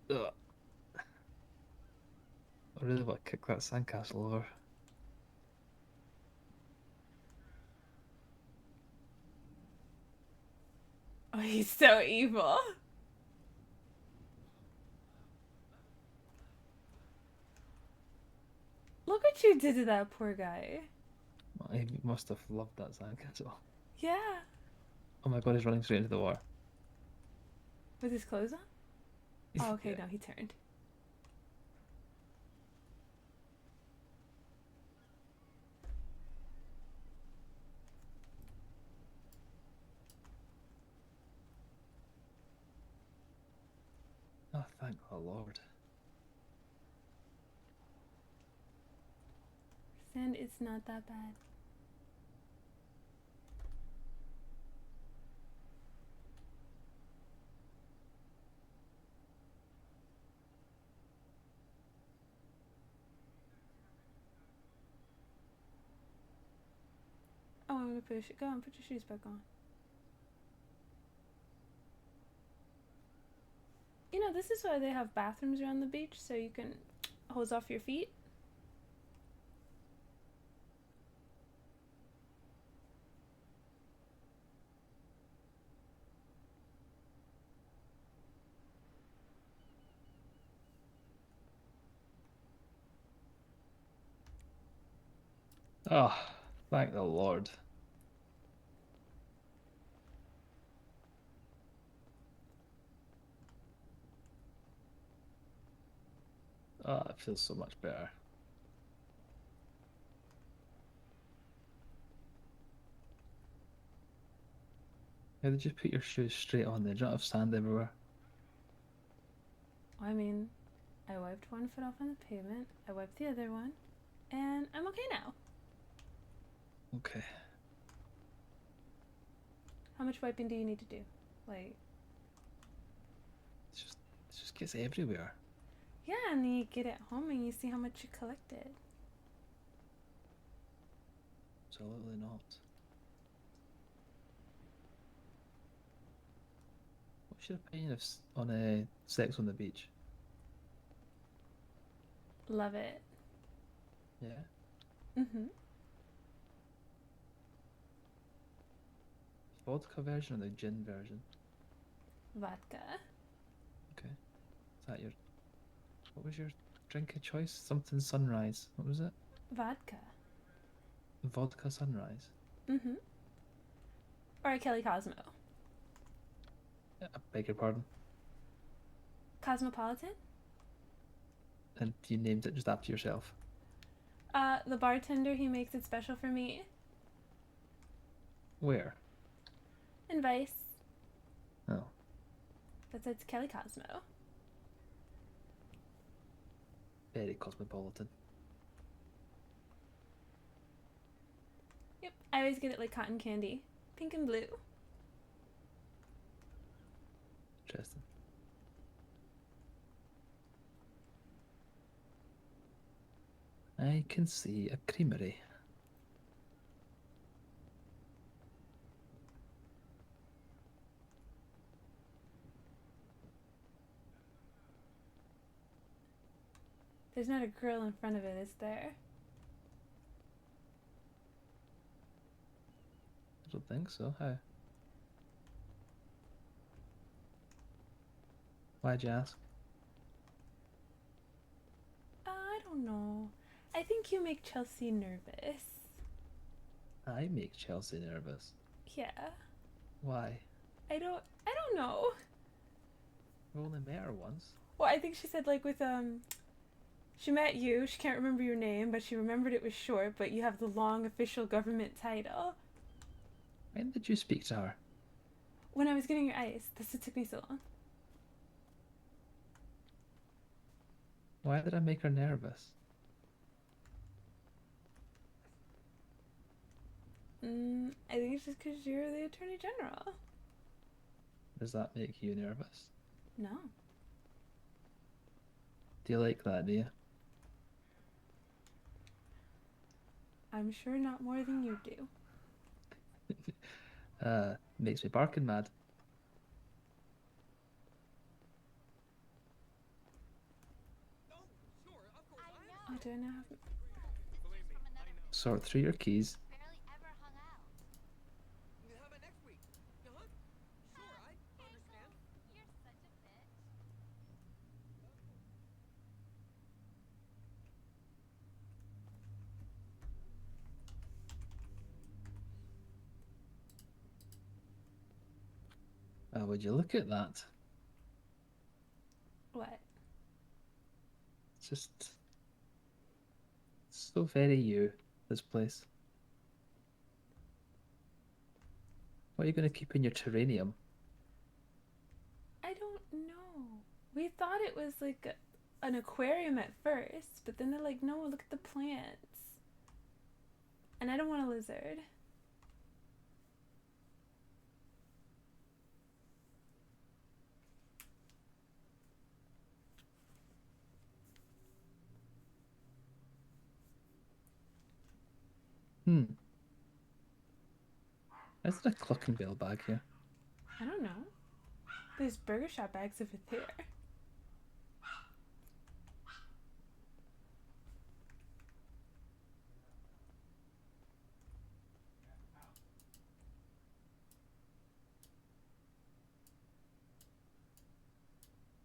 Ugh. I really want to kick that sandcastle over. Oh, he's so evil. Look what you did to that poor guy. He must have loved that sandcastle. Yeah. Oh my God, he's running straight into the water. With his clothes on? Oh, okay, Yeah. no, he turned. Oh, thank the Lord. Sand, it's not that bad. Oh, I'm gonna push it. Go on, put your shoes back on. You know, this is why they have bathrooms around the beach, so you can hose off your feet. Oh, thank the Lord. Oh, it feels so much better. How did you put your shoes straight on there? Do you not have sand everywhere? I mean, I wiped one foot off on the pavement, I wiped the other one, and I'm okay now. Okay. How much wiping do you need to do? Like, It just gets everywhere. yeah, and then you get it home and you see how much you collected. Absolutely not. What's your opinion of on sex on the beach? Love it. Yeah. Mm-hmm. Vodka version or the gin version? Vodka. Okay. Is that your? What was your drink of choice? Something sunrise. What was it? Vodka. Vodka Sunrise. Mm-hmm. Or a Kelly Cosmo. I beg your pardon. Cosmopolitan? And you named it just after yourself. The bartender, he makes it special for me. Where? And Vice. Oh, That's it's Kelly Cosmo. very cosmopolitan. Yep, I always get it like cotton candy. Pink and blue. Interesting. I can see a creamery. There's not a grill in front of it, is there? I don't think so. How? Why'd you ask? I don't know. I think you make Chelsea nervous. I make Chelsea nervous. Yeah. Why? I don't know. We only met her once. Well, I think she said like with she met you, she can't remember your name, but she remembered it was short, but you have the long official government title. When did you speak to her? When I was getting your ice, that's what took me so long. Why did I make her nervous? I think it's just because you're the Attorney General. Does that make you nervous? No. Do you like that, do you? I'm sure not more than you do. Makes me barking mad. Oh, sure, of course. Oh, do I now have... Believe me, I know. Sort through your keys. Barely ever hung out. How about next week? Uh-huh. Sure, I understand. You're such a bitch. Would you look at that? What? It's just so very you, this place. What are you going to keep in your terrarium? I don't know. We thought it was like an aquarium at first, but then they're like, no, look at the plants. And I don't want a lizard. Is there a Clockenvale bag here? I don't know. There's burger shop bags over there.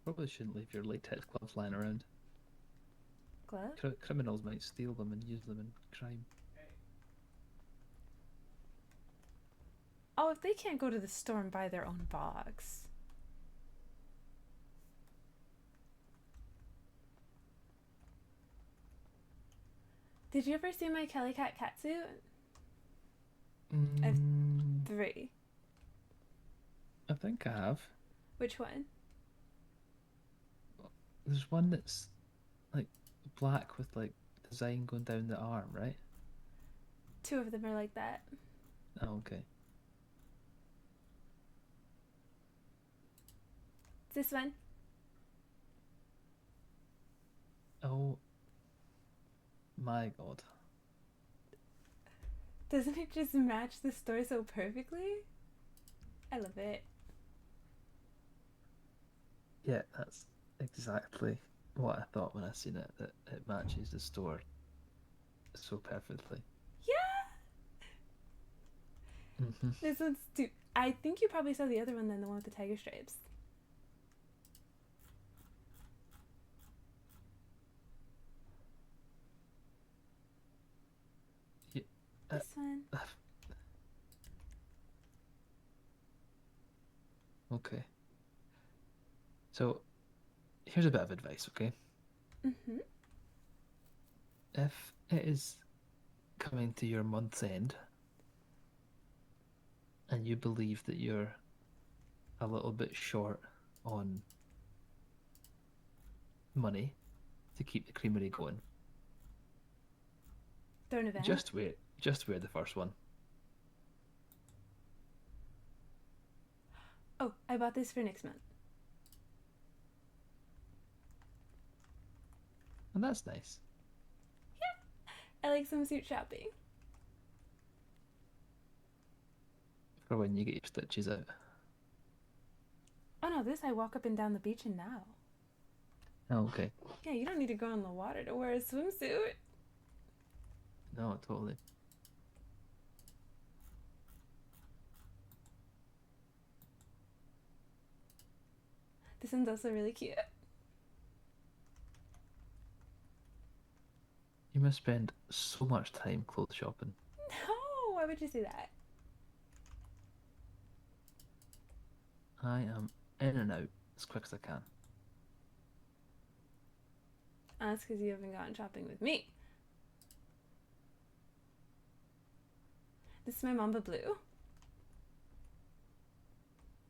Probably shouldn't leave your latex gloves lying around. Glove? Criminals might steal them and use them in crime. Oh, if they can't go to the store and buy their own box. Did you ever see my Kelly Cat catsuit? Mm, 3. I think I have. Which one? There's one that's like black with like design going down the arm, right? 2 of them are like that. Oh, okay. This one? Oh my god. Doesn't it just match the store so perfectly? I love it. Yeah, that's exactly what I thought when I seen it, that it matches the store so perfectly. Yeah! Hmm. This one's too... I think you probably saw the other one then, the one with the tiger stripes. Uh, This one. Okay. So, here's a bit of advice, okay? Mm-hmm. If it is coming to your month's end and you believe that you're a little bit short on money to keep the creamery going, Throw an event. just wear the first one. Oh, I bought this for next month. And that's nice. I like swimsuit shopping. For when you get your stitches out. Oh no, this I walk up and down the beach in now. Oh, okay. Yeah, you don't need to go in the water to wear a swimsuit. No, totally. This one's also really cute. You must spend so much time clothes shopping. No, why would you say that? I am in and out as quick as I can. That's because you haven't gone shopping with me. This is my Mamba Blue.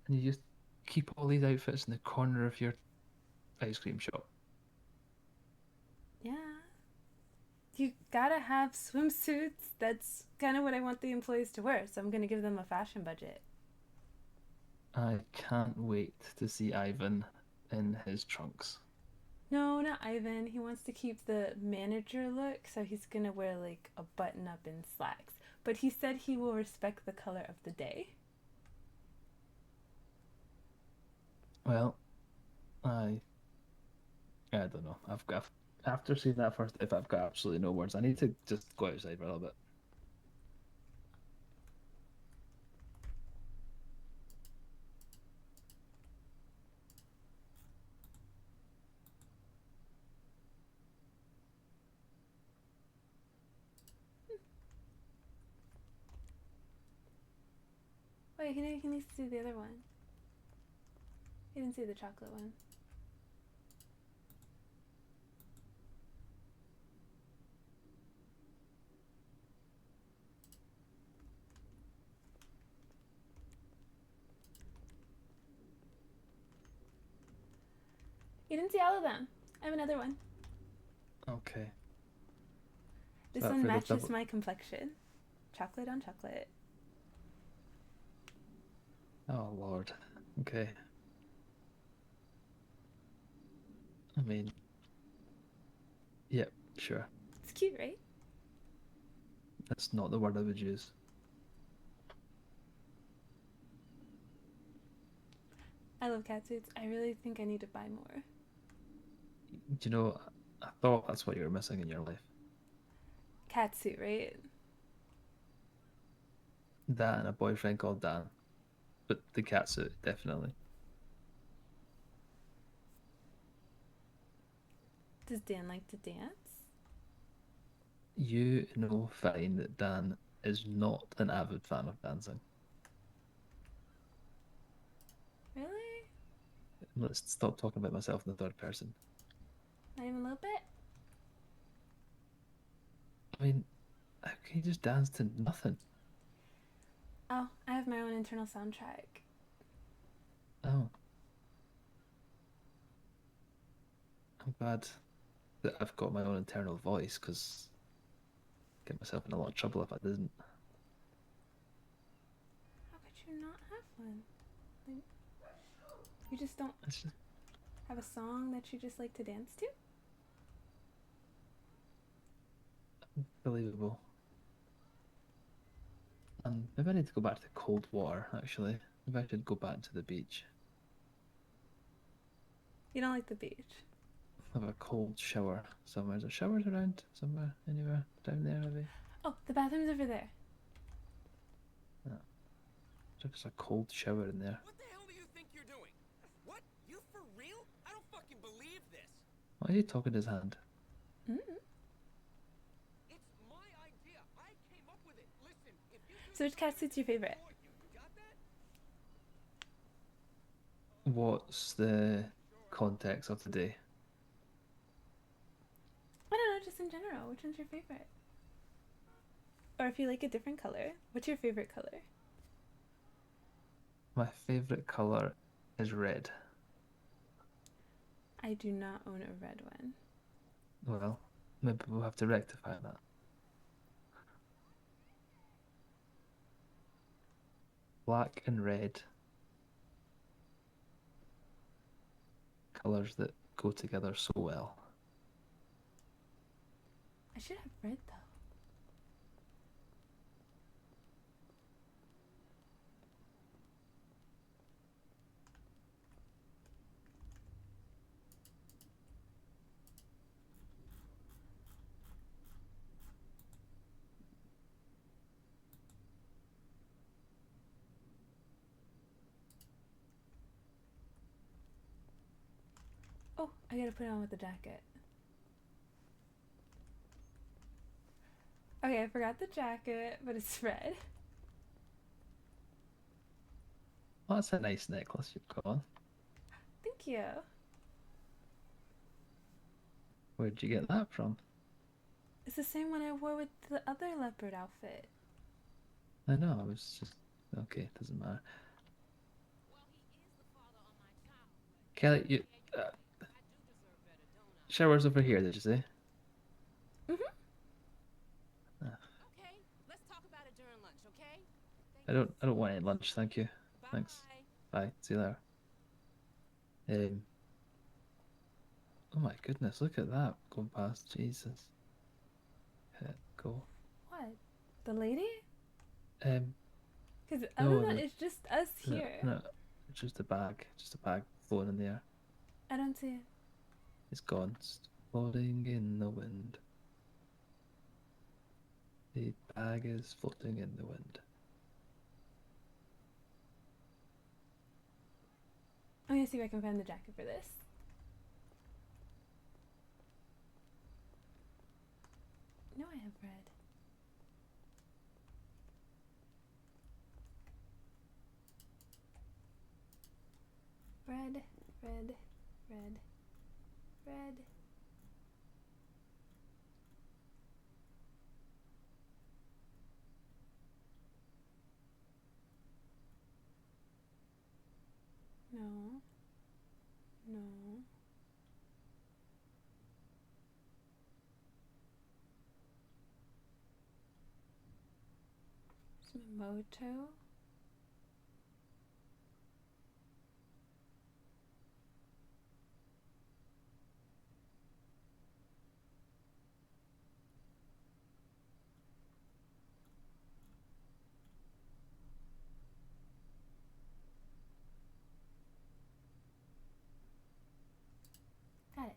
And you just keep all these outfits in the corner of your ice cream shop. Yeah. You gotta have swimsuits. That's kind of what I want the employees to wear, so I'm gonna give them a fashion budget. I can't wait to see Ivan in his trunks. No, not Ivan. He wants to keep the manager look, so he's gonna wear like a button up and slacks. But he said he will respect the color of the day. Well, I don't know. I've got after seeing that first, if I've got absolutely no words, I need to just go outside for a little bit. Wait, he needs to see the other one. He didn't see the chocolate one. You didn't see all of them. I have another one. Okay. This that one for the matches double- my complexion. Chocolate on chocolate. Oh Lord. Okay. I mean, yep, sure. It's cute, right? That's not the word I would use. I love catsuits. I really think I need to buy more. Do you know, I thought that's what you were missing in your life. Catsuit, right? That and a boyfriend called Dan. But the catsuit, definitely. Does Dan like to dance? You know fine that Dan is not an avid fan of dancing. Really? Let's stop talking about myself in the third person. Not even a little bit? I mean, how can you just dance to nothing? Oh, I have my own internal soundtrack. Oh. I'm glad that I've got my own internal voice, because I'd get myself in a lot of trouble if I didn't. How could you not have one? Like, you just don't It's just, have a song that you just like to dance to? believable. And maybe I need to go back to cold water, actually. Maybe I should go back to the beach. You don't like the beach. Have a cold shower somewhere. Is there showers around somewhere? Anywhere? Down there, maybe? Oh, the bathroom's over there. Just a cold shower in there. What the hell do you think you're doing? What? You for real? I don't fucking believe this. Why are you talking to his hand? Mm. It's my idea. I came up with it. So which cat suit's your favorite? What's the context of the day? I don't know, just in general. Which one's your favorite? Or if you like a different color, what's your favorite color? My favorite color is red. I do not own a red one. Well, maybe we'll have to rectify that. Black and red. Colors that go together so well. I should have red though. Oh, I gotta put it on with the jacket. Okay, I forgot the jacket, but it's red. Oh, that's a nice necklace you've got on. Thank you. Where'd you get that from? It's the same one I wore with the other leopard outfit. I know, I was just... Okay, doesn't matter. Kelly, you... shower's over here, did you say? Mhm. Okay, let's talk about it during lunch, okay? I don't want any lunch, thank you. Thanks. Bye. See you later. Oh my goodness, look at that going past. Jesus. Go. What? The lady? Um, Because No, other than no. it's just us no, here. no, it's just a bag floating in the air. I don't see it. It's gone. It's floating in the wind. The bag is floating in the wind. I'm gonna see if I can find the jacket for this. No, I have red. Red, red, red, red. No. No. Moto. Got it.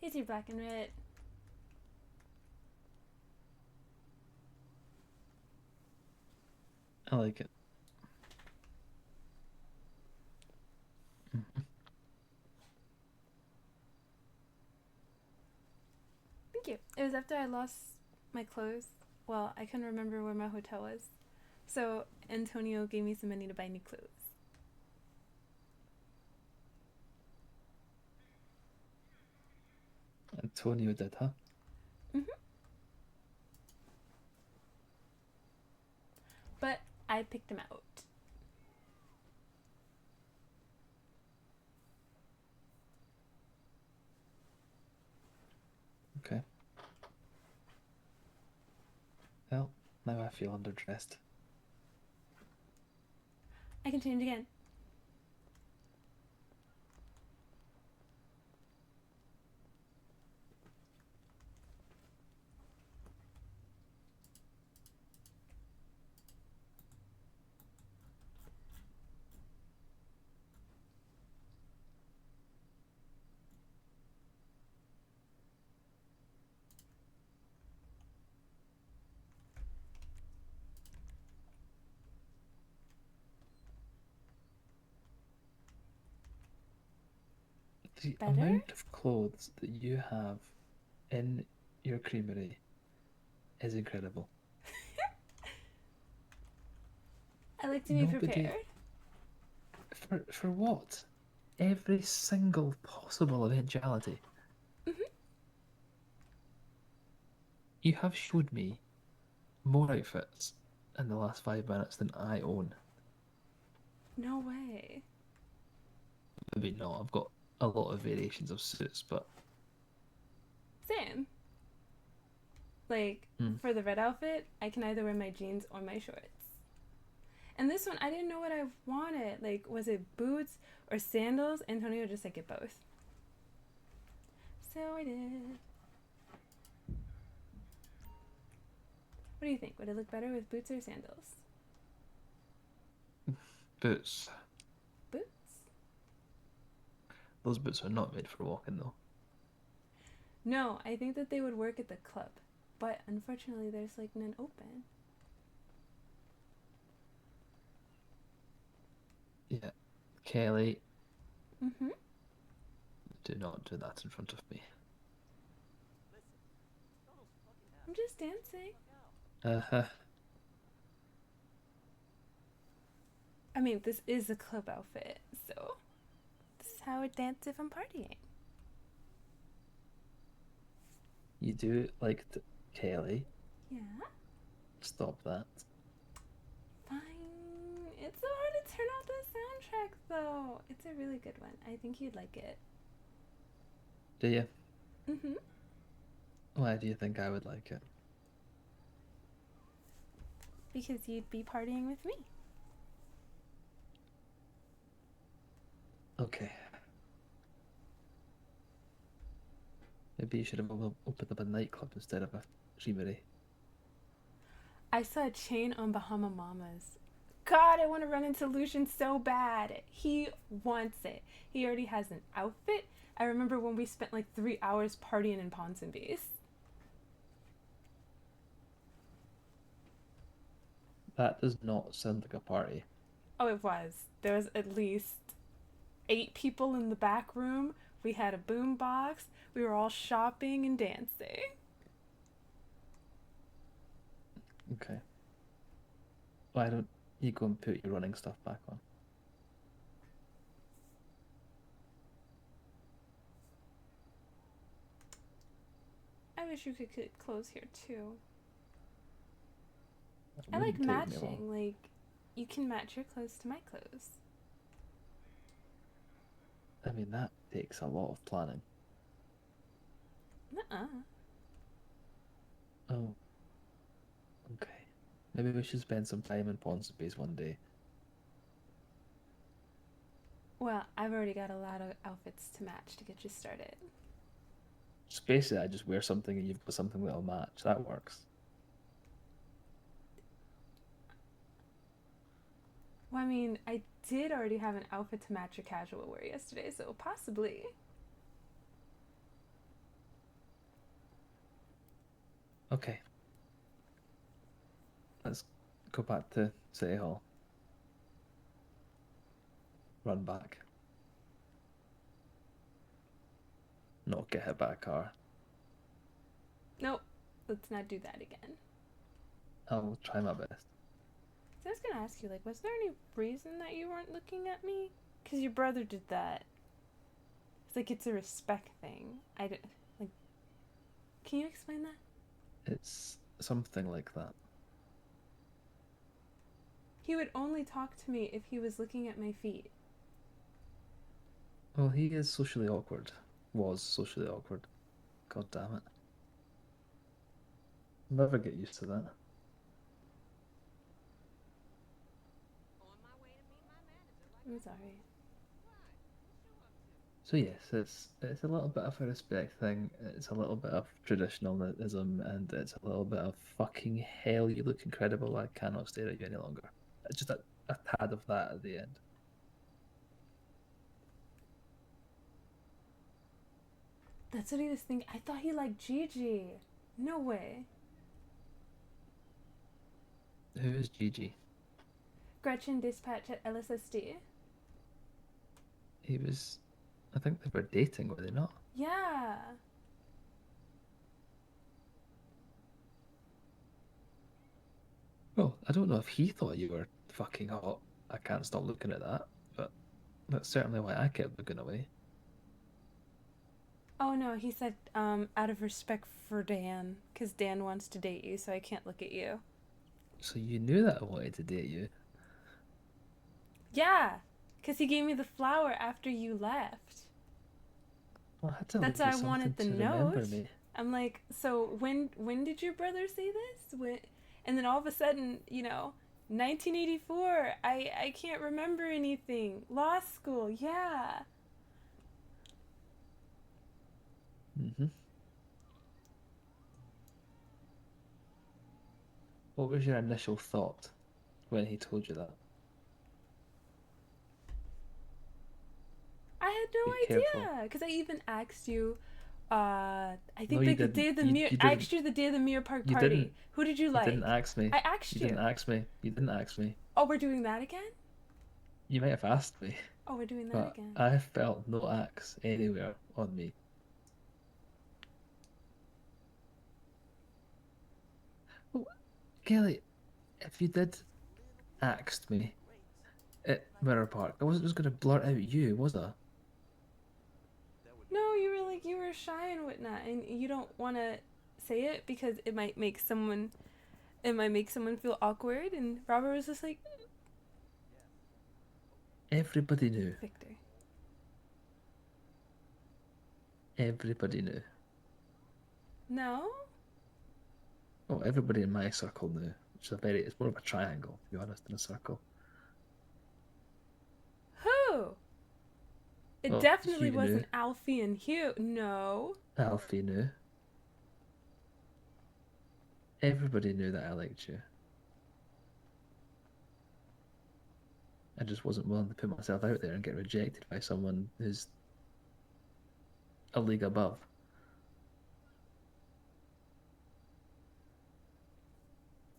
Here's your black and red. I like it. Mhm. Thank you. It was after I lost my clothes. Well, I couldn't remember where my hotel was. So Antonio gave me some money to buy new clothes. Antonio did, huh? But I picked him out. Okay. Well, now I feel underdressed. I can change again. The Better? amount of clothes that you have in your creamery is incredible. I like to be Nobody- prepared. For what? Every single possible eventuality. You have showed me more outfits in the last 5 minutes than I own. No way. Maybe not. I've got a lot of variations of suits, but Same. Like, for the red outfit, I can either wear my jeans or my shorts. And this one, I didn't know what I wanted. Like, was it boots or sandals? Antonio just said get both. So I did. What do you think? Would it look better with boots or sandals? boots. Boots? Those boots are not made for walking though. No, I think that they would work at the club. But unfortunately, there's like none open. Yeah. Kelly, Mm-hmm. do not do that in front of me. I'm just dancing. Uh-huh. I mean, this is a club outfit, so this is how I dance if I'm partying. You do like Kelly. Yeah, Stop that. fine. It's so hard to turn off the soundtrack, though. It's a really good one. I think you'd like it. Do you? Mm-hmm. Why do you think I would like it? Because you'd be partying with me. Okay. Maybe you should have opened up a nightclub instead of a creamery. I saw a chain on Bahama Mamas. God, I want to run into Lucian so bad. He wants it. He already has an outfit. I remember when we spent like 3 hours partying in Ponsonby's. That does not sound like a party. Oh, it was. There was at least 8 people in the back room. We had a boom box. We were all shopping and dancing. Okay. Why don't you go and put your running stuff back on? I wish you could get clothes here too. It I like wouldn't take me long. matching. Like, you can match your clothes to my clothes. I mean, that takes a lot of planning. Nuh-uh. Oh. Okay. Maybe we should spend some time in Ponsonby's one day. Well, I've already got a lot of outfits to match to get you started. Just basically, I just wear something and you've got something that'll match. That works. Well, I mean, I did already have an outfit to match your casual wear yesterday, so possibly. Okay. Let's go back to City Hall. Run back. Not get hit by a car. Nope, let's not do that again. I'll try my best. So I was gonna ask you, like, was there any reason that you weren't looking at me? Because your brother did that. It's like it's a respect thing. Like, can you explain that? It's something like that. He would only talk to me if he was looking at my feet. Well, he is socially awkward. Was socially awkward. God damn it. Never get used to that. On my way to meet my manager. Like, I'm sorry. why? What you up to? So yes, it's a little bit of a respect thing. It's a little bit of traditionalism, and it's a little bit of fucking hell. You look incredible. I cannot stare at you any longer. Just a tad of that at the end. That's what he was thinking. I thought he liked Gigi. No way. Who is Gigi? Gretchen Dispatch at LSSD. He was I think they were dating, were they not? Yeah. Well, I don't know if he thought you were fucking hot. I can't stop looking at that, but that's certainly why I kept looking away. Oh no, he said out of respect for Dan, because Dan wants to date you, so I can't look at you. So you knew that I wanted to date you. Yeah, because he gave me the flower after you left. Well, I had to That's leave why you I something wanted the to remember note. me. I'm like, so when did your brother say this? When, and then all of a sudden, 1984. I can't remember anything. Law school, yeah. Mm-hmm. What was your initial thought when he told you that? I had Be no careful. idea because I even asked you. I No, think you like the day didn't. of the You, Mir. you I didn't. asked you the day of the Mirror Park You party. didn't. Who did you You like? didn't ask me. I asked You you. didn't ask me. You didn't ask me. Oh, we're doing that again. You might have asked me, Oh, we're doing that but again. I felt no axe anywhere on me. Oh, Kelly, if you did axed me at Mirror Park, I wasn't just going to blurt out you, was I? No, you were shy and whatnot, and you don't want to say it because it might make someone feel awkward. And Robert was just like, Everybody knew. Victor. Everybody knew. No. Oh, everybody in my circle knew. It's more of a triangle, to be honest, than a circle. Who? It Well, definitely Hugh knew. wasn't Alfie and Hugh. No. Alfie knew. Everybody knew that I liked you. I just wasn't willing to put myself out there and get rejected by someone who's a league above.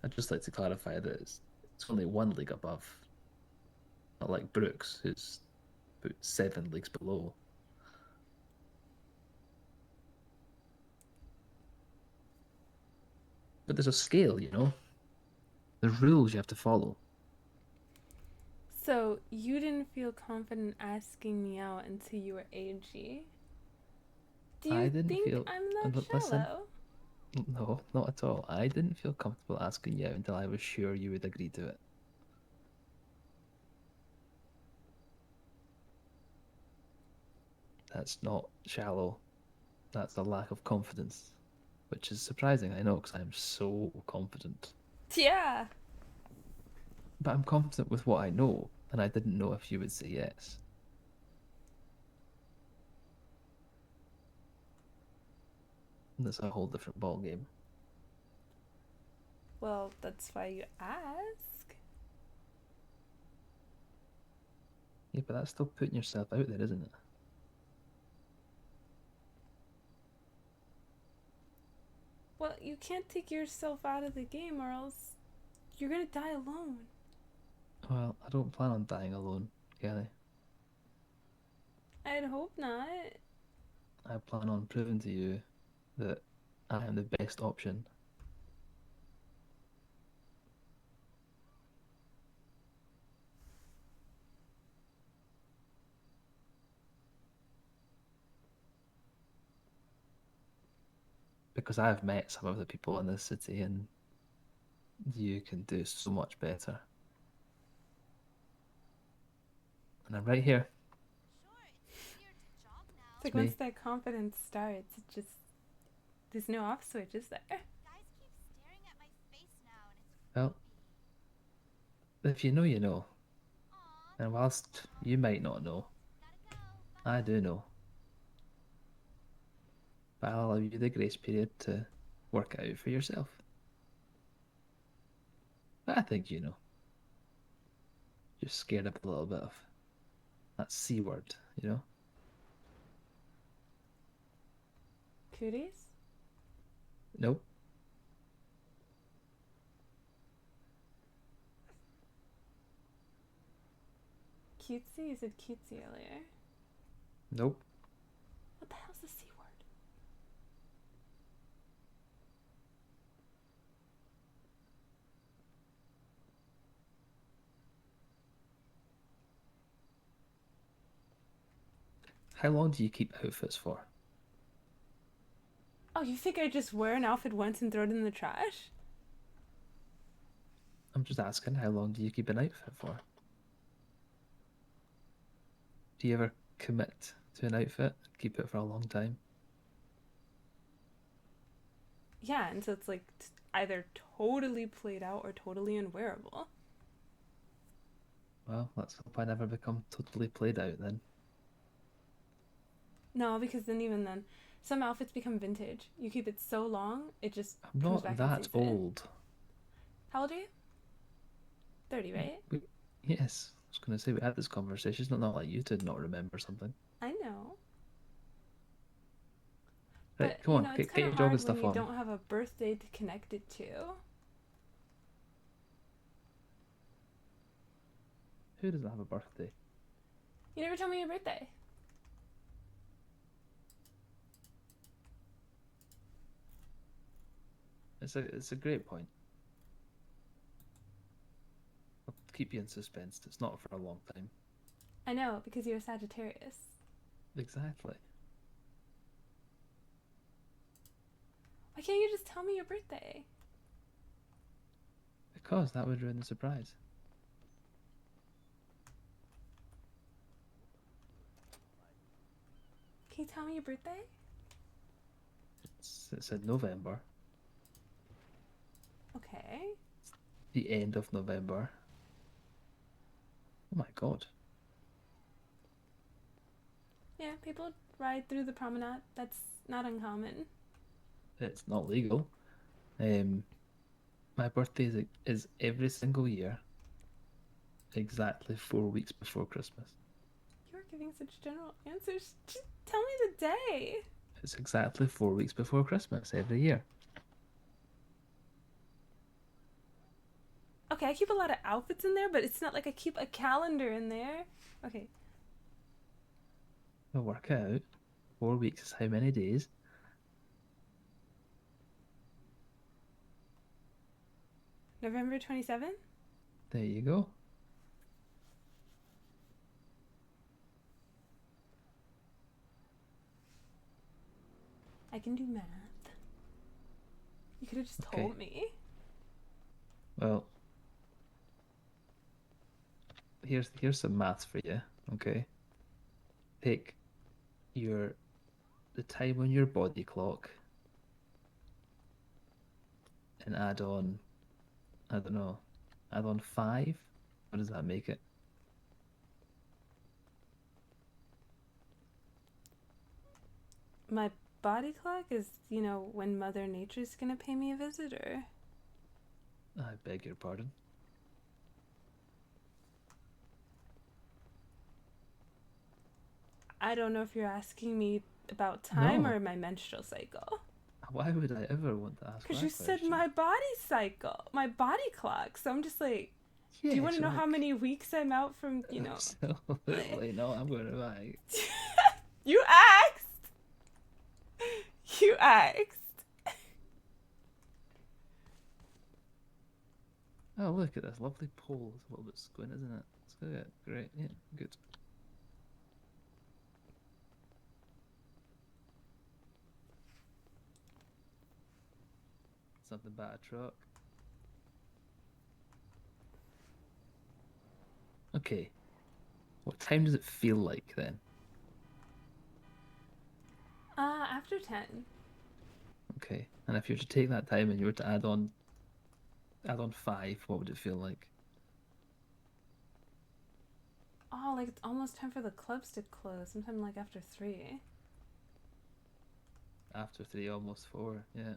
I'd just like to clarify that it's only one league above. Not like Brooks, who's about 7 leagues below. But there's a scale, you know? There's rules you have to follow. So you didn't feel confident asking me out until you were AG. Do I you didn't think feel. I'm not Listen, shallow? no, not at all. I didn't feel comfortable asking you out until I was sure you would agree to it. That's not shallow. That's a lack of confidence, which is surprising, I know, because I'm so confident. Yeah. But I'm confident with what I know, and I didn't know if you would say yes. And that's a whole different ball game. Well, that's why you ask. Yeah, but that's still putting yourself out there, isn't it? Well, you can't take yourself out of the game or else you're gonna die alone. Well, I don't plan on dying alone, Kelly. I'd hope not. I plan on proving to you that I am the best option. Because I've met some of the people in this city, and you can do so much better. And I'm right here. Sure, it's easier to jog now. It's like me. once that confidence starts, it just there's no off switch, is there? Guys keep staring at my face now, and it's Well, creepy. if you know, you know. Aw, And whilst you might not know, gotta go. I do know. But I'll allow you the grace period to work it out for yourself. But I think you know. Just scared up a little bit of that C word, you know? Cooties? Nope. Cutesy? You said cutesy earlier. Nope. What the hell's the C word? How long do you keep outfits for? Oh, you think I just wear an outfit once and throw it in the trash? I'm just asking, how long do you keep an outfit for? Do you ever commit to an outfit and keep it for a long time? Yeah, and so it's like either totally played out or totally unwearable. Well, let's hope I never become totally played out then. No, because then even then, some outfits become vintage. You keep it so long, it just I'm comes not back and that sees it. old. How old are you? 30, right? Yes, I was going to say we had this conversation. It's not like you did not remember something. I know. Right, But, come on, it's get kind your of jogging hard when stuff you on. don't have a birthday to connect it to. Who doesn't have a birthday? You never told me your birthday. It's a great point. I'll keep you in suspense. It's not for a long time. I know, because you're a Sagittarius. Exactly. Why can't you just tell me your birthday? Because that would ruin the surprise. Can you tell me your birthday? It's in November, Okay. the end of November. Oh my god. Yeah, people ride through the promenade. That's not uncommon. It's not legal. My birthday is every single year, exactly 4 weeks before Christmas. You're giving such general answers. Just tell me the day. It's exactly 4 weeks before Christmas every year. Okay, I keep a lot of outfits in there, but it's not like I keep a calendar in there. Okay. We'll work it out. 4 weeks is how many days? November 27th? There you go. I can do math. You could have just Okay. told me. Well, here's some maths for you. Okay. Take the time on your body clock and add on, I don't know, add on 5. What does that make it? My body clock is, when Mother Nature's gonna pay me a visit, or... I beg your pardon. I don't know if you're asking me about time No. or my menstrual cycle. Why would I ever want to ask Because that you said question? my body cycle, my body clock. So I'm just like, do you want to Yes, know how like- many weeks I'm out from, Absolutely not. I'm going to buy. You asked! You asked. Oh, look at this lovely pole. It's a little bit squint, isn't it? It's good. Great. Yeah, good. Something about a truck. Okay. What time does it feel like then? After 10. Okay. And if you were to take that time and you were to add on 5, what would it feel like? Oh, like it's almost time for the clubs to close. Sometime like after 3. After 3, almost 4. Yeah.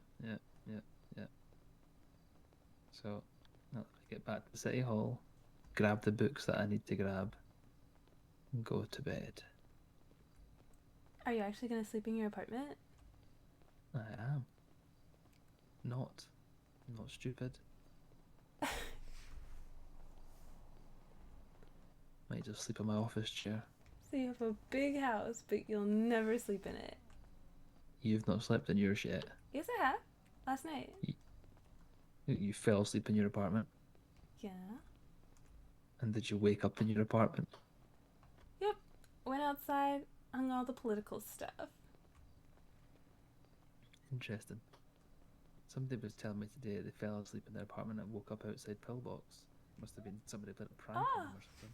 So, now let me get back to City Hall, grab the books that I need to grab, and go to bed. Are you actually gonna sleep in your apartment? I am. Not stupid. Might just sleep in my office chair. So you have a big house, but you'll never sleep in it. You've not slept in yours yet. Yes, I have. Last night. You fell asleep in your apartment. Yeah. And did you wake up in your apartment? Yep. Went outside, hung all the political stuff. Interesting. Somebody was telling me today they fell asleep in their apartment and woke up outside Pillbox. Must have been somebody played a prank on them or something.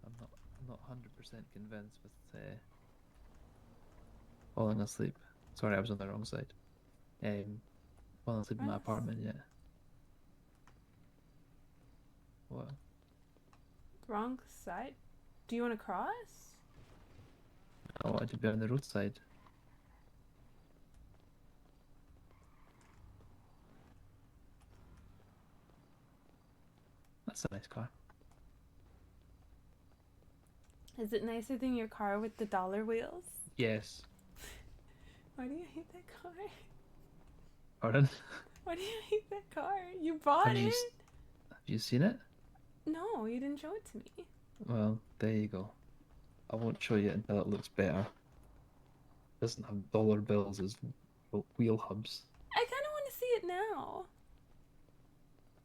So I'm not 100% convinced with falling asleep. Sorry, I was on the wrong side. Falling asleep in my Yes. apartment yet. What? Wrong side? Do you want to cross? I wanted to be on the roadside. That's a nice car. Is it nicer than your car with the dollar wheels? Yes. Why do you hate that car? Pardon? Why do you hate that car? You bought Have it? have you seen it? No, you didn't show it to me. Well, there you go. I won't show you until it looks better. It doesn't have dollar bills as wheel hubs. I kind of want to see it now.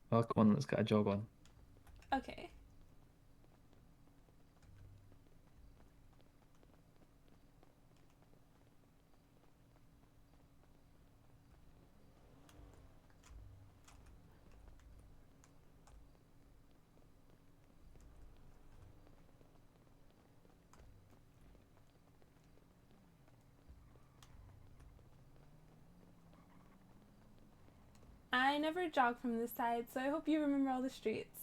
Well, come on, let's get a jog on. Okay. I never jog from this side, so I hope you remember all the streets.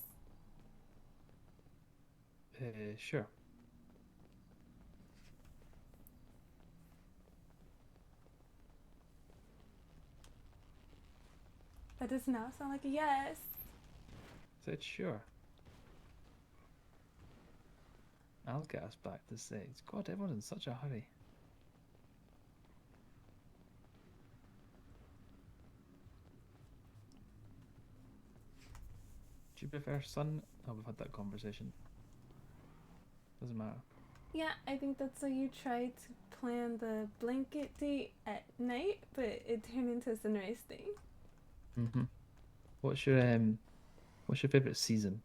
Sure. That does not sound like a yes. Said sure. I'll get us back to six. God, everyone's in such a hurry. Do you prefer sun? Oh, we've had that conversation. Doesn't matter. Yeah, I think that's why you tried to plan the blanket date at night, but it turned into a sunrise thing. Mm-hmm. What's your favorite season?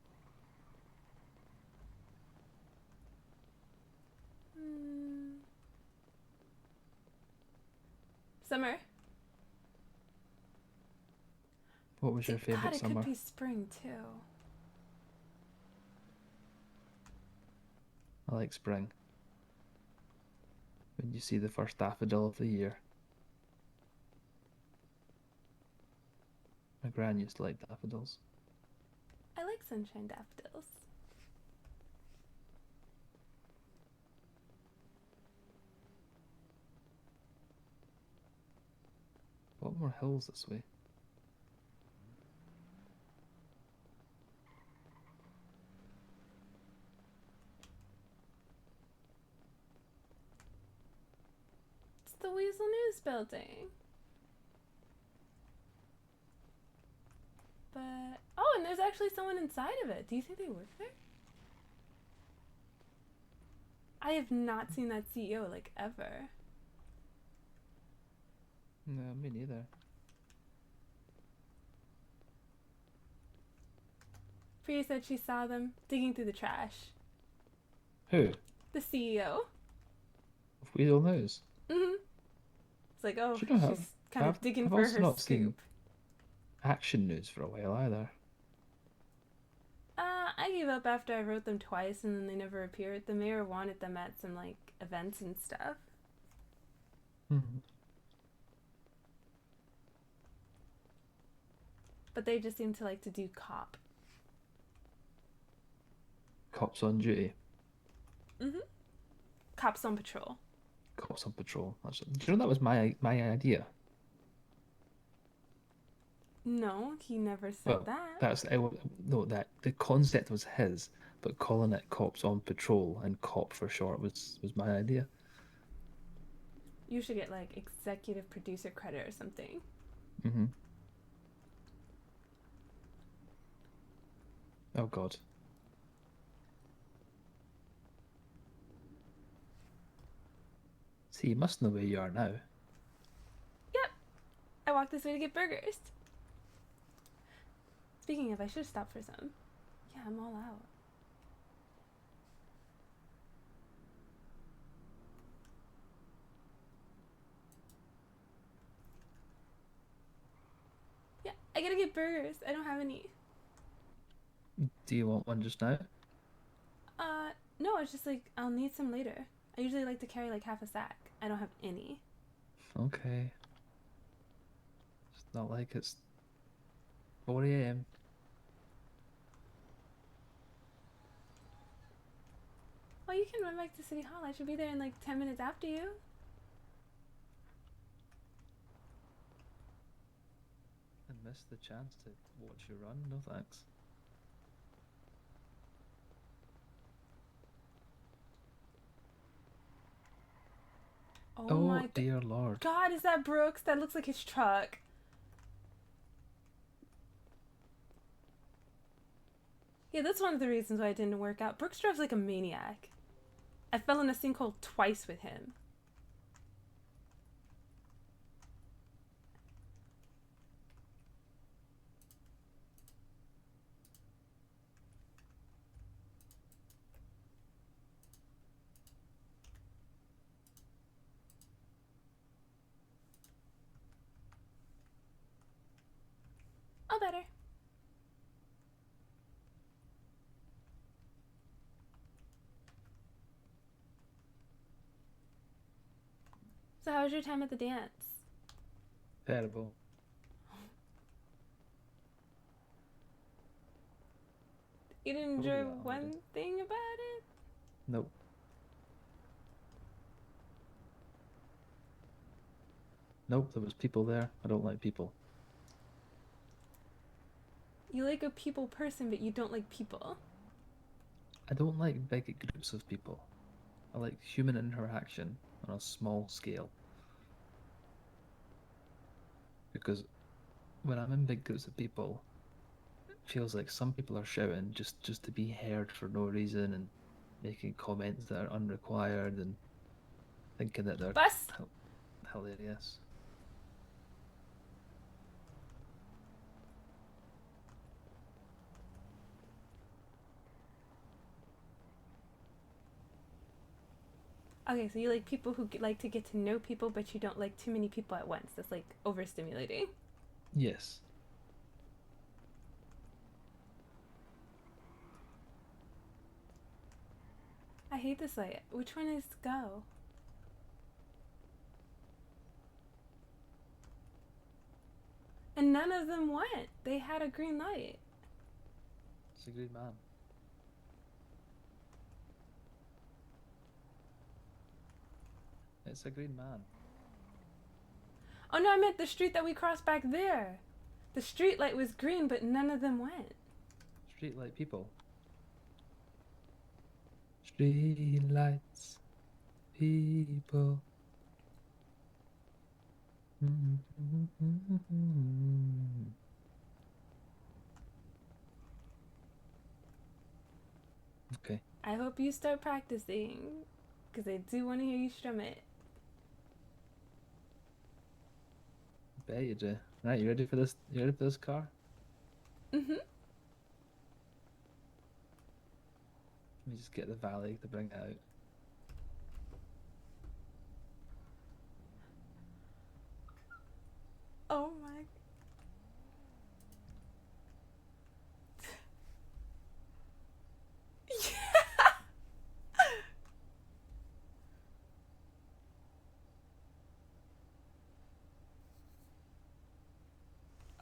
Summer. What was your favorite God, it summer? could be spring too. I like spring. When you see the first daffodil of the year. My gran used to like daffodils. I like sunshine daffodils. A lot more hills this way. It's the Weasel News building. But oh, and there's actually someone inside of it. Do you think they work there? I have not seen that CEO like ever. No, me neither. Priya said she saw them digging through the trash. Who? The CEO. Of Weasel News? Mm-hmm. It's like, oh, Do you know how- she's kind of I've- digging I've for also her not seen- scoop. Action News for a while either. I gave up after I wrote them twice and then they never appeared. The mayor wanted them at some like events and stuff. Mm-hmm. But they just seem to like to do cop. Cops on duty. Mm-hmm. Cops on patrol. Cops on patrol. Do you know that was my idea? No, he never said Well, that. no, that the concept was his, but calling it Cops on Patrol and COP for short was my idea. You should get like executive producer credit or something. Mm-hmm. Oh God. See, you must know where you are now. Yep. I walked this way to get burgers. Speaking of, I should have stopped for some. Yeah, I'm all out. Yeah, I gotta get burgers. I don't have any. Do you want one just now? No, it's just like, I'll need some later. I usually like to carry like half a sack. I don't have any. Okay. It's not like it's 4 a.m. Well, you can run back to City Hall. I should be there in like 10 minutes after you. And miss the chance to watch you run? No thanks. Oh, my dear lord. God, is that Brooks? That looks like his truck. Yeah, that's one of the reasons why it didn't work out. Brooks drives like a maniac. I fell in a sinkhole twice with him. Oh, better. So how was your time at the dance? Terrible. You didn't Oh, enjoy yeah, I one did. thing about it? Nope. Nope, there was people there. I don't like people. You like a people person, but you don't like people. I don't like big groups of people. I like human interaction on a small scale. Because when I'm in big groups of people, it feels like some people are shouting just to be heard for no reason and making comments that are unrequired and thinking that they're Bus! hilarious. Okay, so you like people who like to get to know people, but you don't like too many people at once. That's like overstimulating. Yes. I hate this light. Which one is go? And none of them went. They had a green light. It's a good man. It's a green man. Oh no, I meant the street that we crossed back there. The street light was green, but none of them went. Street light people. Street lights, people. Okay. I hope you start practicing, because I do want to hear you strum it. Bet you do. Right, you ready for this? You ready for this car? Mm-hmm. Let me just get the valley to bring it out. Oh my.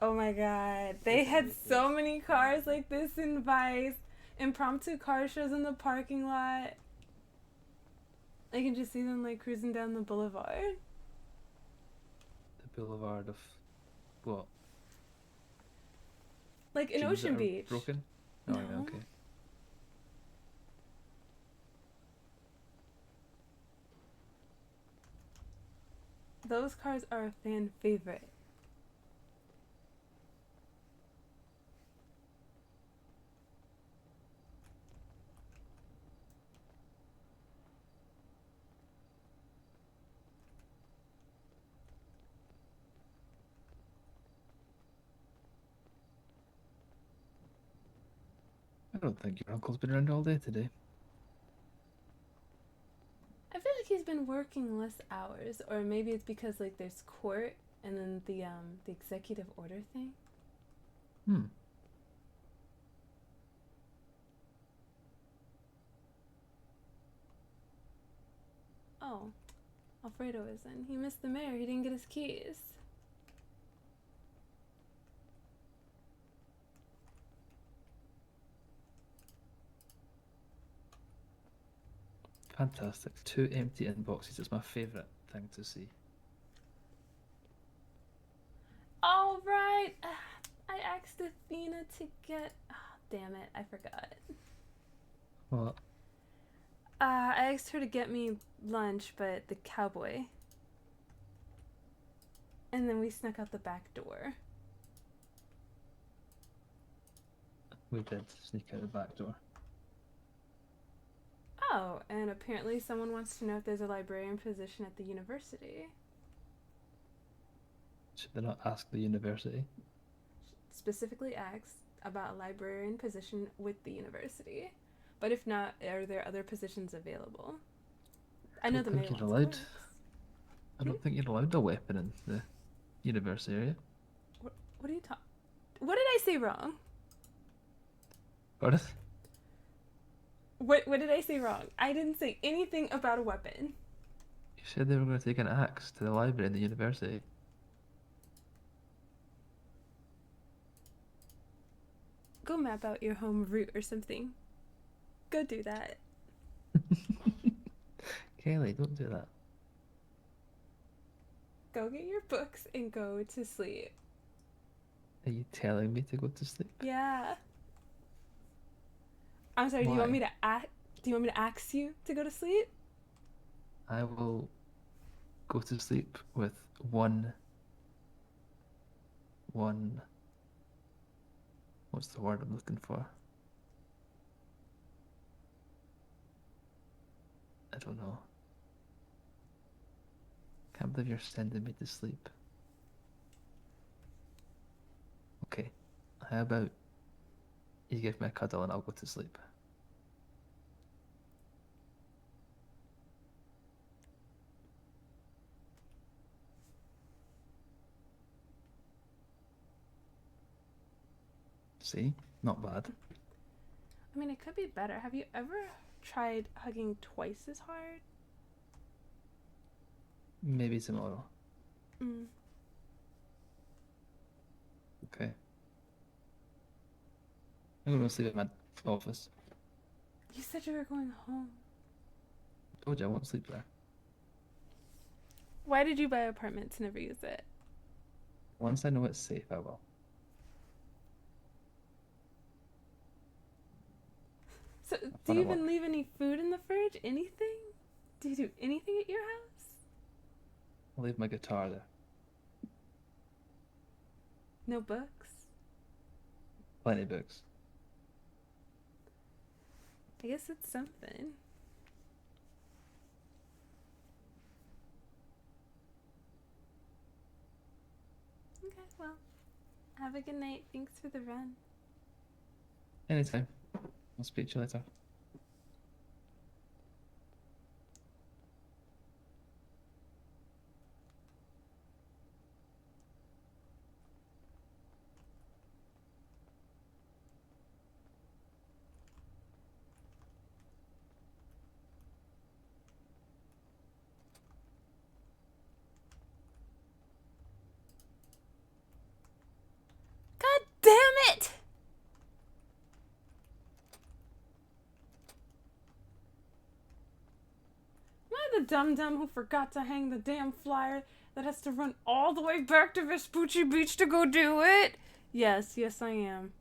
Oh my god. They had so many cars like this in Vice. Impromptu car shows in the parking lot. I can just see them like cruising down the boulevard. The boulevard of what? Like in Jeans that Ocean are Beach. Broken? Oh yeah, No. okay. Those cars are a fan favorite. don't think your uncle's been around all day today. I feel like he's been working less hours, or maybe it's because like there's court and then the executive order thing. Hmm. Oh, Alfredo isn't. He missed the mayor. He didn't get his keys. Fantastic. 2 empty inboxes is my favourite thing to see. All right. I asked Athena to get. Oh, damn it! I forgot. What? I asked her to get me lunch, but the cowboy. And then we snuck out the back door. We did sneak out the back door. Oh, and apparently someone wants to know if there's a librarian position at the university. Should they not ask the university? Specifically asked about a librarian position with the university. But if not, are there other positions available? I know Don't the think mayor you're wants allowed. books. I don't think you're allowed a weapon in the university area. What are you talking? What did I say wrong? Pardon? What did I say wrong? I didn't say anything about a weapon. You said they were going to take an axe to the library in the university. Go map out your home route or something. Go do that. Kaylee, don't do that. Go get your books and go to sleep. Are you telling me to go to sleep? Yeah. I'm sorry. Do you want Why? me to ask you to go to sleep? I will go to sleep with one. What's the word I'm looking for? I don't know. Can't believe you're sending me to sleep. Okay, how about you give me a cuddle and I'll go to sleep? See? Not bad. I mean, it could be better. Have you ever tried hugging twice as hard? Maybe tomorrow. Mm. Okay. I'm gonna sleep at my office. You said you were going home. Told you I won't sleep there. Why did you buy an apartment to never use it? Once I know it's safe, I will. So, That's do what you I even want. leave any food in the fridge? Anything? Do you do anything at your house? I'll leave my guitar there. No books? Plenty of books. I guess it's something. Okay, well, have a good night. Thanks for the run. Anytime. I'll speak to you later. God damn it! Am I the dum-dum who forgot to hang the damn flyer that has to run all the way back to Vespucci Beach to go do it? Yes, I am.